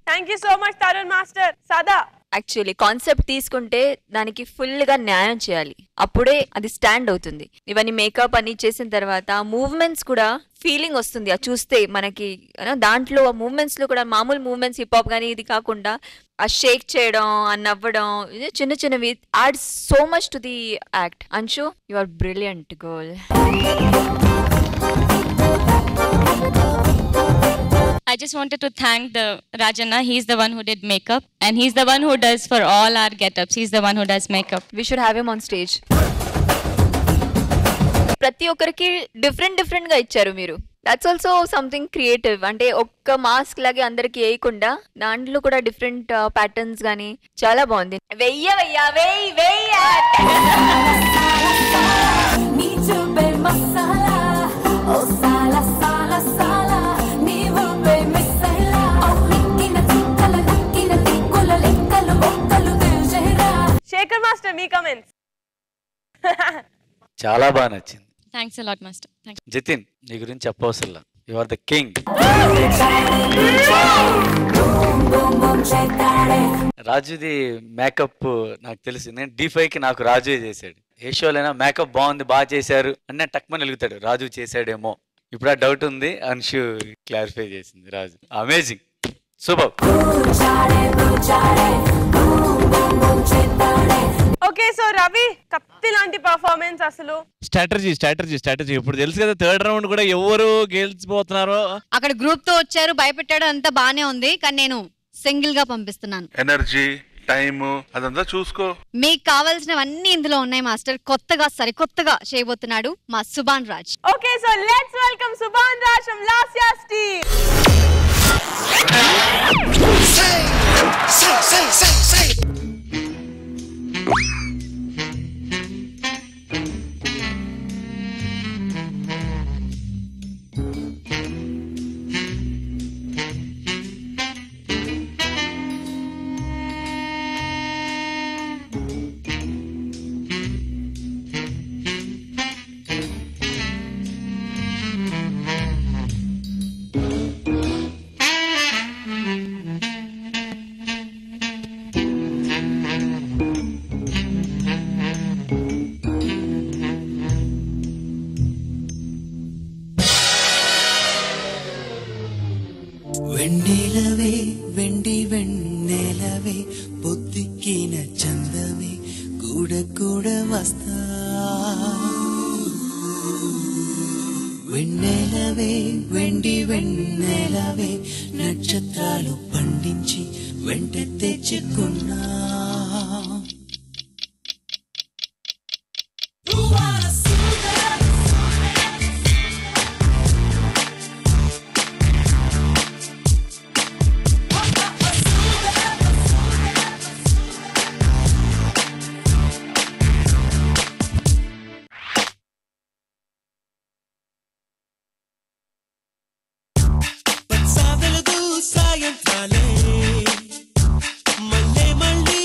Thank you so much Tarun master. Sada actually concept తీసుకుంటే దానికి ఫుల్ గా న్యాయం చేయాలి, అప్పుడే అది స్టాండ్ అవుతుంది. ఇవన్నీ మేకప్ అని చేసిన తర్వాత మూవ్మెంట్స్ కూడా ఫీలింగ్ వస్తుంది. అది చూస్తే మనకి దాంట్లో మూవ్మెంట్స్ లో కూడా మామూలు మూవ్మెంట్స్ హిప్ హాప్ కానీ ఇది కాకుండా ఆ షేక్ చేయడం, ఆ నవ్వడం, చిన్న చిన్నవి add so much to the act. Anshu, you are brilliant girl. I just wanted to thank the Rajanna. He's the one who did makeup and he's the one who does for all our get-ups. He's the one who does makeup. We should have him on stage. ప్రతి ఒక్కరికి డిఫరెంట్ గా ఇచ్చారు మీరు. That's also something creative. అంటే ఒక్క మాస్క్ లాగే అందరికి వేయకుండా దాంట్లో కూడా డిఫరెంట్ ప్యాటర్న్స్ గానీ చాలా బాగుంది. శేఖర్ మాస్టర్, మీ కమెంట్స్. చాలా బాగా నచ్చింది. Thanks a lot master. జతిన్, నీ గురించి చెప్పవసరం, యు ఆర్ ద కింగ్. రాజుది మేకప్ నాకు తెలుసు, నేను D5కి నాకు రాజు చేశాడు. ఏ షోలైనా మేకప్ బాగుంది, బాగా చేశారు అని టక్మని వెలుగుతాడు, రాజు చేశాడేమో. ఇప్పుడు ఆ డౌట్ ఉంది, అన్షు క్లారిఫై చేసింది. Raju amazing, super. Okay, so Ravi, కత్తి లాంటి పర్ఫార్మెన్స్ అసలు. స్ట్రాటజీ ఇప్పుడు తెలుసు కదా, థర్డ్ రౌండ్ కూడా ఎవరు గెలిచిపోతున్నారో. అక్కడ గ్రూప్ తో వచ్చారు, భయపెట్టాడు, అంతా బానే ఉంది. కానీ నేను సింగిల్ గా పంపిస్తున్నాను. ఎనర్జీ, టైమ్ అదంతా చూసుకో. మీకు కావాల్సినవన్నీ ఇందులో ఉన్నాయి మాస్టర్. కొత్తగా సరికొత్తగా చేయబోతున్నాడు మా Subhan Raj. Okay, so let's welcome Subhan Raj from last years team. వెన్నెలవే వెండి వెన్నెలవే పొద్దుకిన చందమే కూడ కూడ వస్తా. వెన్నెలవే వెండి వెన్నెలవే నక్షత్రాలు పండించి వెంట తెచ్చుకున్నా. సాయంత్రాలే మళ్ళీ మళ్ళీ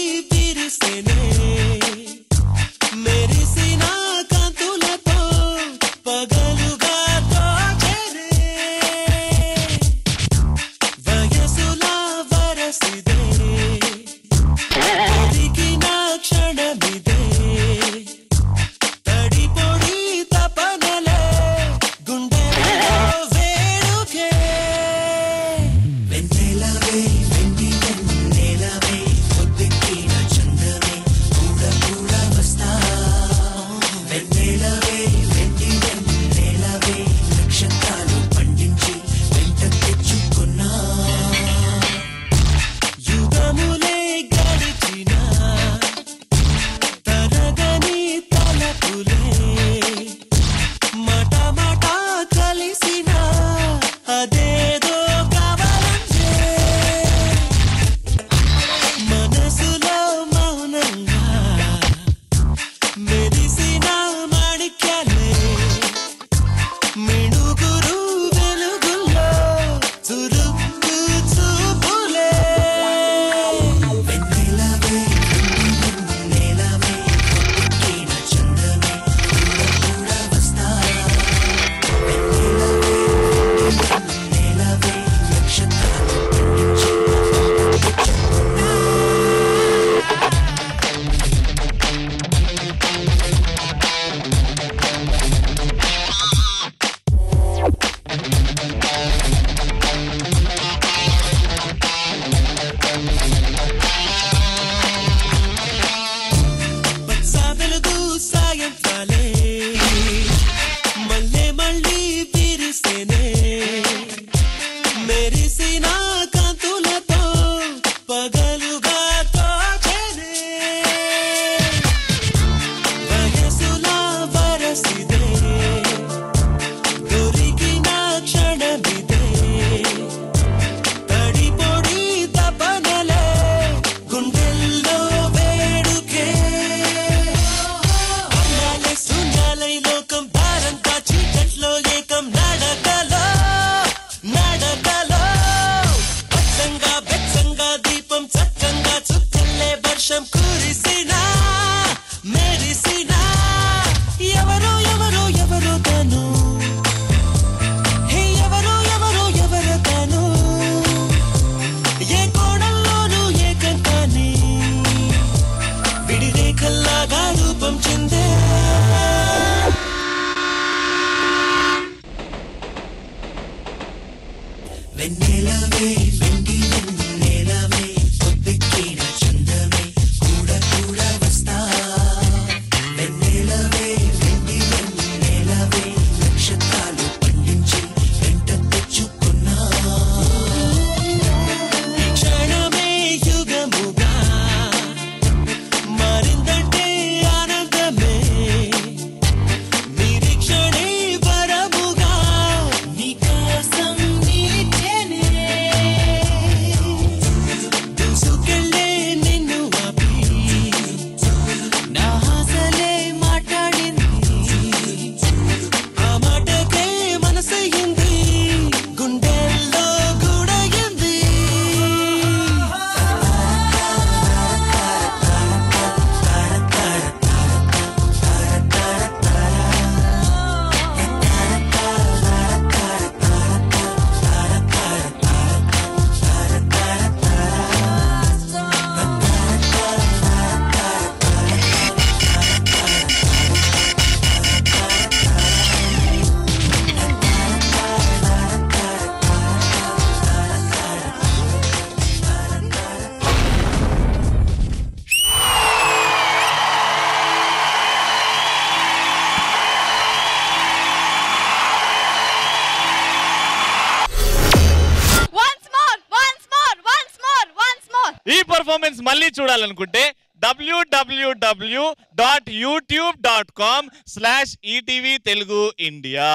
పర్ఫార్మెన్స్ మళ్ళీ చూడాలనుకుంటే www.youtube.com/ETV Telugu India.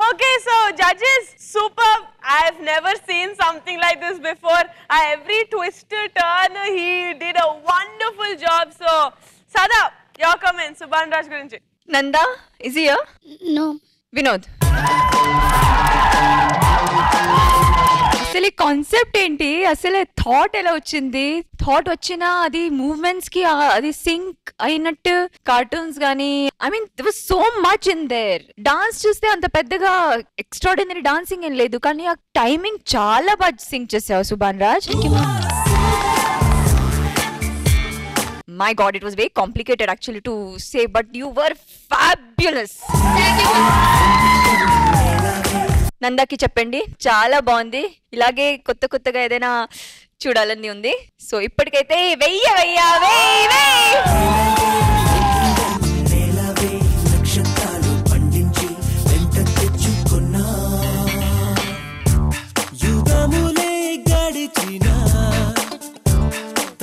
Okay, so judges, superb. I've never seen something like this before. Every twister turn, he did a wonderful job. So, Sada, your comments, Subhan Raj gurinchi. Nanda, is he here? No. Vinod. అసలు కాన్సెప్ట్ ఏంటి, అసలు థాట్ ఎలా వచ్చింది, థాట్ వచ్చినా అది మూవ్మెంట్స్ కి అది సింక్ అయినట్టు, కార్టూన్స్ గానీ, I mean there was so much in there. Dance చూస్తే అంత పెద్దగా ఎక్స్ట్రాడినరీ డాన్సింగ్ ఏం లేదు, కానీ ఆ టైమింగ్ చాలా బాగా సింక్ చేసావు Subhan Raj. My God, it was very complicated actually to say, but you were fabulous. నందాకి చెప్పండి, చాలా బాగుంది, ఇలాగే కొత్త కొత్తగా ఏదైనా చూడాలని ఉంది. సో ఇప్పటికైతే నక్షత్రాలు పండించి వెంట తెచ్చుకున్నా, యుగములే గడిచిన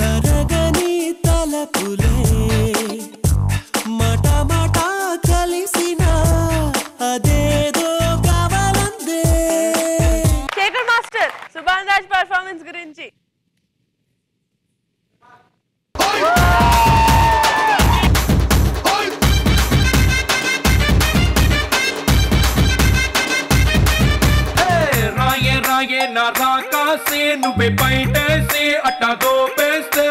తరగని తలపులే మాట మాట కలిసిన అదేదో కావాలందే. శేఖర్ మాస్టర్, సుభాన్ రాజ్ పర్ఫార్మెన్స్ గురించి. రాయే రాయే నా రాకాసే నువ్వే బయటేసి అట్టా దోపేస్తే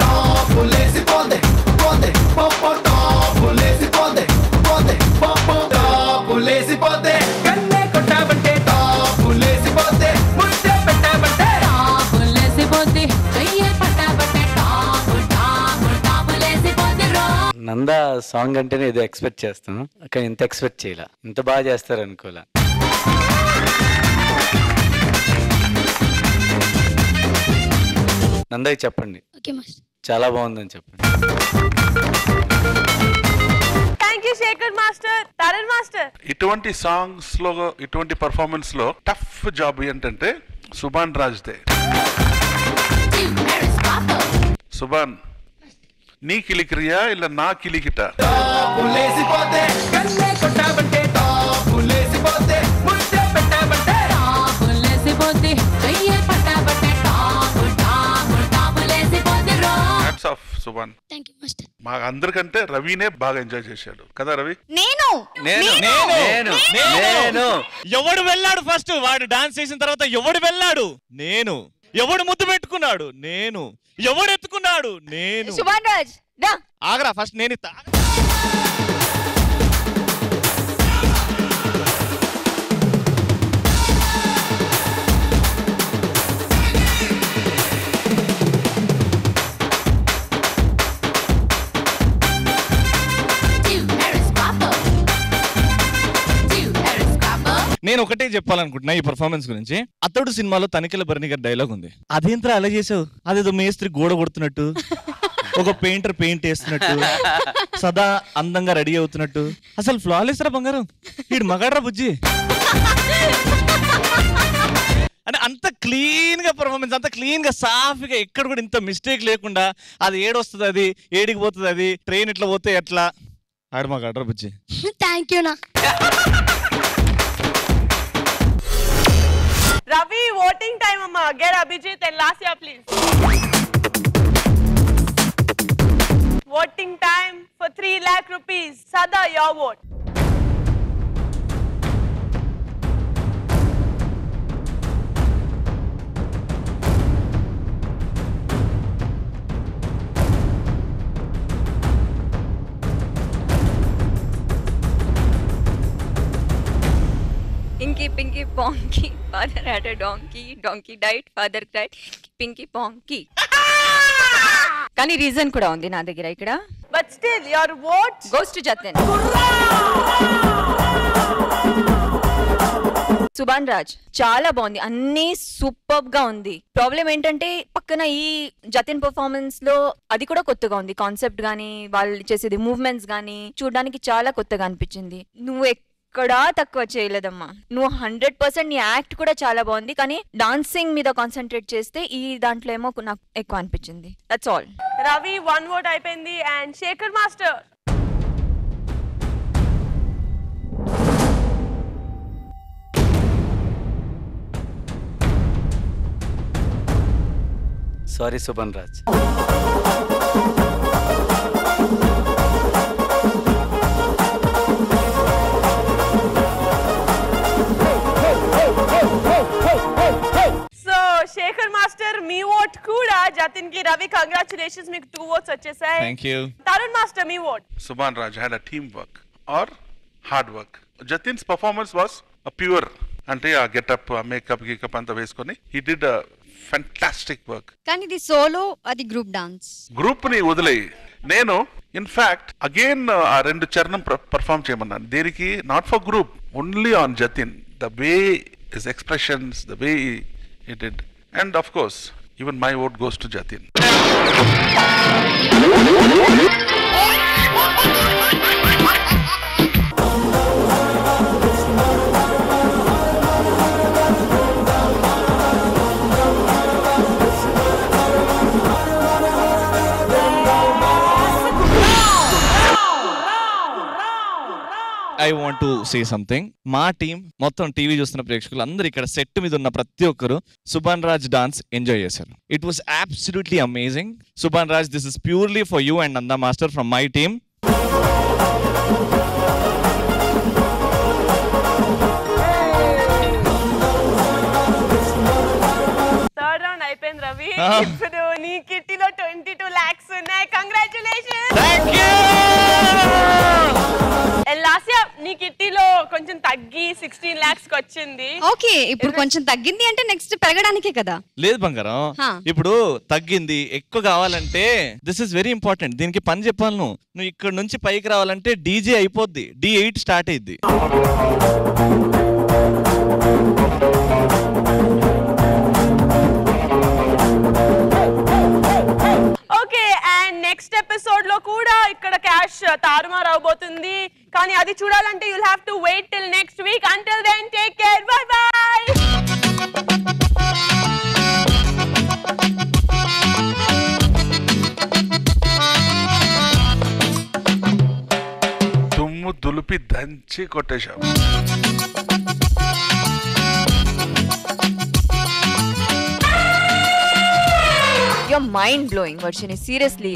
టాపులేసి పోందే పోందే పప్ప టాపులేసి పోందే పోందే పప్ప టాపులేసి పోందే కన్నే కొట్టావంటే టాపులేసి పోందే ముద్దే పెట్టావంటే టాపులేసి పోందే అయ్యే పట్టావంటే టాపులేసి పోందే రో. నందా సాంగ్ అంటేనే ఏదో ఎక్స్పెక్ట్ చేస్తాను, కానీ ఇంత ఎక్స్పెక్ట్ చేయలే, ఇంత బాగా చేస్తారు అనుకోలే. నందాకి చెప్పండి, చాలా బాగుందని చెప్పండి. Thank you Shekhar master. Tarun master, ఇటువంటి సాంగ్స్ లో, ఇటువంటి పర్ఫార్మెన్స్ లో టఫ్ జాబ్ ఏంటంటే సుభాన్ రాజ్దే. సుభాన్, నీ కిలికిరియా ఇలా నా కిలికిట? సుభాన్, మా అందరికంటే రవినే బాగా ఎంజాయ్ చేశాడు కదా రవి? ఎవడు వెళ్ళాడు ఫస్ట్? వాడు డాన్స్ చేసిన తర్వాత ఎవడు వెళ్ళాడు? నేను. ఎవడు ముద్దు పెట్టుకున్నాడు? నేను. ఎవడు ఎత్తుకున్నాడు? నేను. సుభాన్ రాజ్ ఆగరా ఫస్ట్, నేను ఇస్తా. నేను ఒకటే చెప్పాలనుకుంటున్నా ఈ పర్ఫార్మెన్స్ గురించి. అతడు సినిమాలో తనిఖీల భరణి గారి డైలాగ్ ఉంది, అదేంట్రా అలా చేసావు, అదేదో మేస్త్రి గోడ కొడుతున్నట్టు, ఒక పెయింటర్ పెయింట్ వేస్తున్నట్టు, సదా అందంగా రెడీ అవుతున్నట్టు. అసలు ఫ్లాలెస్ రా బంగారం, వీడు మగాడ్రా బుజ్జి అని అంత క్లీన్ గా పర్ఫార్మెన్స్, అంత క్లీన్ గా సాఫీగా, ఎక్కడ కూడా ఇంత మిస్టేక్ లేకుండా, అది ఏడొస్తుంది, అది ఏడికి పోతుంది, అది ట్రైన్ ఇట్లా పోతే ఎట్లా, ఆడు మగాడ్రా బుజ్జి. థ్యాంక్ యూ నా. Ravi, voting time, amma. Get Abhijit and Lasya, please. Voting time for 3 lakh rupees. Sada, your vote. Inky Pinky Ponky, father had a donkey, donkey died, father cried, Pinky Ponky. కానీ రీజన్ కూడా ఉంది నా దగ్గర ఇక్కడ. But still, your vote goes to Jatin. Subhan Raj చాలా బాగుంది, అన్ని సూపర్ గా ఉంది. ప్రాబ్లం ఏంటంటే పక్కన ఈ జతిన్ పర్ఫార్మెన్స్ లో అది కూడా కొత్తగా ఉంది, కాన్సెప్ట్ గానీ వాళ్ళు చేసేది మూవ్మెంట్స్ గానీ చూడడానికి చాలా కొత్తగా అనిపించింది. నువ్వు ఎక్కడా తక్కువ చేయలేదమ్మా. నువ్వు 100% నీ యాక్ట్ కూడా చాలా బాగుంది, కానీ డాన్సింగ్ మీద కాన్సన్ట్రేట్ చేస్తే ఈ దాంట్లో ఏమో నాకు ఎక్కువ అనిపించింది. That's all. రవి 1 vote అయిపోయింది. And Shekhar master. Sorry Subhan Raj. So Shekhar master మీ ఓట్ కూడా జతిన్ కి. రవి కంగ్రాచులేషన్స్, మీకు 2 votes వచ్చేసాయి. Thank you. తరుణ్ మాస్టర్ మీ vote. Subhan Raj had a teamwork or hard work. Jatin's performance was a pure, అంటే ఆ గెటప్ ఆ మేకప్ గీకప్ అంతా వేసుకొని he did a fantastic work. కానీ ఇది సోలో, అది గ్రూప్ డాన్స్. గ్రూప్ ని వదిలేయి. నేను ఇన్ఫాక్ట్ అగైన్ ఆ 2 చరణం పర్ఫామ్ చేయమన్నాను. దేనికి? Not for group, only on Jatin. The way his expressions, the way he did, and of course even my vote goes to Jatin. I want to say something. మా టీం మొత్తం టీవీ చూస్తున్న ప్రేక్షకులు అందరూ ఇక్కడ సెట్ మీద ఉన్న ప్రతి ఒక్కరు సుభాన్ రాజ్ డాన్స్ ఎంజాయ్ చేశారు. It was absolutely amazing. Subhan Raj, this is purely for you and Nanda master from my team. Third round అయిపోయింది రవి. ఇప్పుడు నీ కిట్టీలో 22 lakhs ఉన్నాయి. కంగ్రాచులేషన్స్. లాస్యా, నీ కిట్టీలో కొంచెం తగ్గి 16 lakhs కి వచ్చింది. ఓకే, ఇప్పుడు కొంచెం తగ్గింది అంటే నెక్స్ట్ పెరగడానికే కదా. లేదు బంగారం, ఇప్పుడు తగ్గింది. ఎక్కువ కావాలంటే దిస్ ఇస్ వెరీ ఇంపార్టెంట్. దీనికి పని చెప్పాలి. నువ్వు ఇక్కడ నుంచి పైకి రావాలంటే డీజే అయిపోద్ది, D8 స్టార్ట్ అయ్యిద్ది. ఓకే, అండ్ నెక్స్ట్ ఎపిసోడ్ లో కూడా ఇక్కడ క్యాష్ తారుమారు అవబోతుంది. కానీ అది చూడాలంటే you'll have to wait till next week. Until then, take care. Bye bye. దుమ్ము దులిపి దంచి కొట్టేశాం. You're mind blowing, Varshini. Seriously.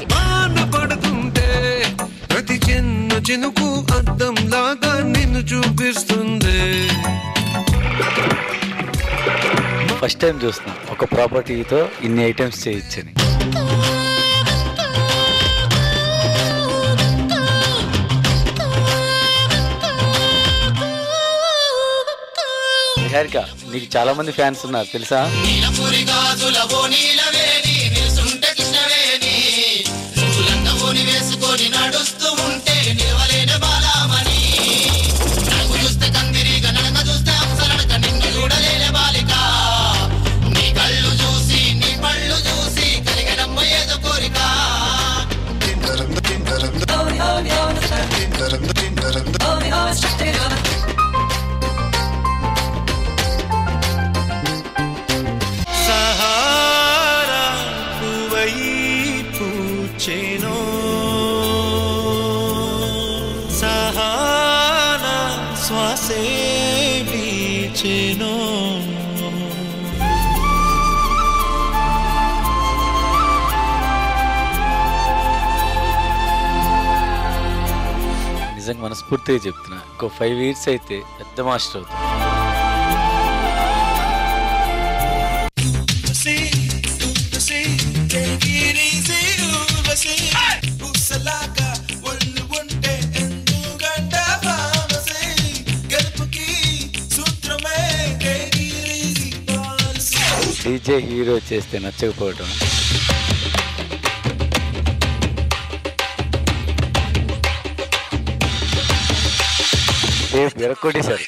ప్రతి చిన్న చినుకు అద్దం లాగా నిన్ను చూపిస్తుంది. ఫస్ట్ టైం చూస్తున్నా ఒక ప్రాపర్టీతో ఇన్ని ఐటమ్స్ చేయొచ్చని. నిహారిక, నీకు చాలా మంది ఫ్యాన్స్ ఉన్నారు తెలుసా? సహారా పువై పూచేనో సహానా శ్వాసే పీచేనో. నిజంగా మనస్ఫూర్తిగా చెప్తున్నా, ఇంకో 5 years అయితే పెద్ద మాస్టర్ అవుతుంది. డీజే హీరో చేస్తే నచ్చకపోవటం. విరక్కొట్టేశారు.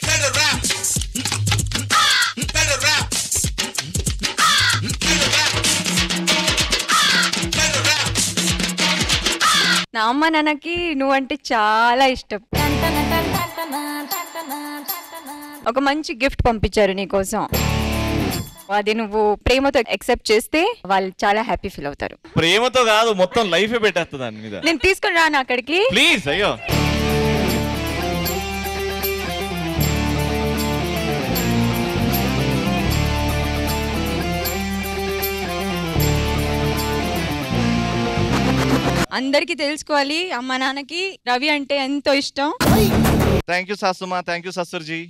నా అమ్మ నాన్నకి నువ్వంటే చాలా ఇష్టం. ఒక మంచి గిఫ్ట్ పంపించారు నీకోసం. అది నువ్వు ప్రేమతో యాక్సెప్ట్ చేస్తే వాళ్ళు చాలా హ్యాపీ ఫీల్ అవుతారు. ప్రేమతో కాదు, మొత్తం లైఫ్ పెట్టేస్తుంది దాని మీద. నేను తీసుకుని రాను అక్కడికి ప్లీజ్. అయ్యో అందరికి తెలుసుకోవాలి అమ్మ నాన్నకి రవి అంటే ఎంతో ఇష్టం. థ్యాంక్ యూ సాసుమా, థ్యాంక్ యూ సస్సుర్జీ.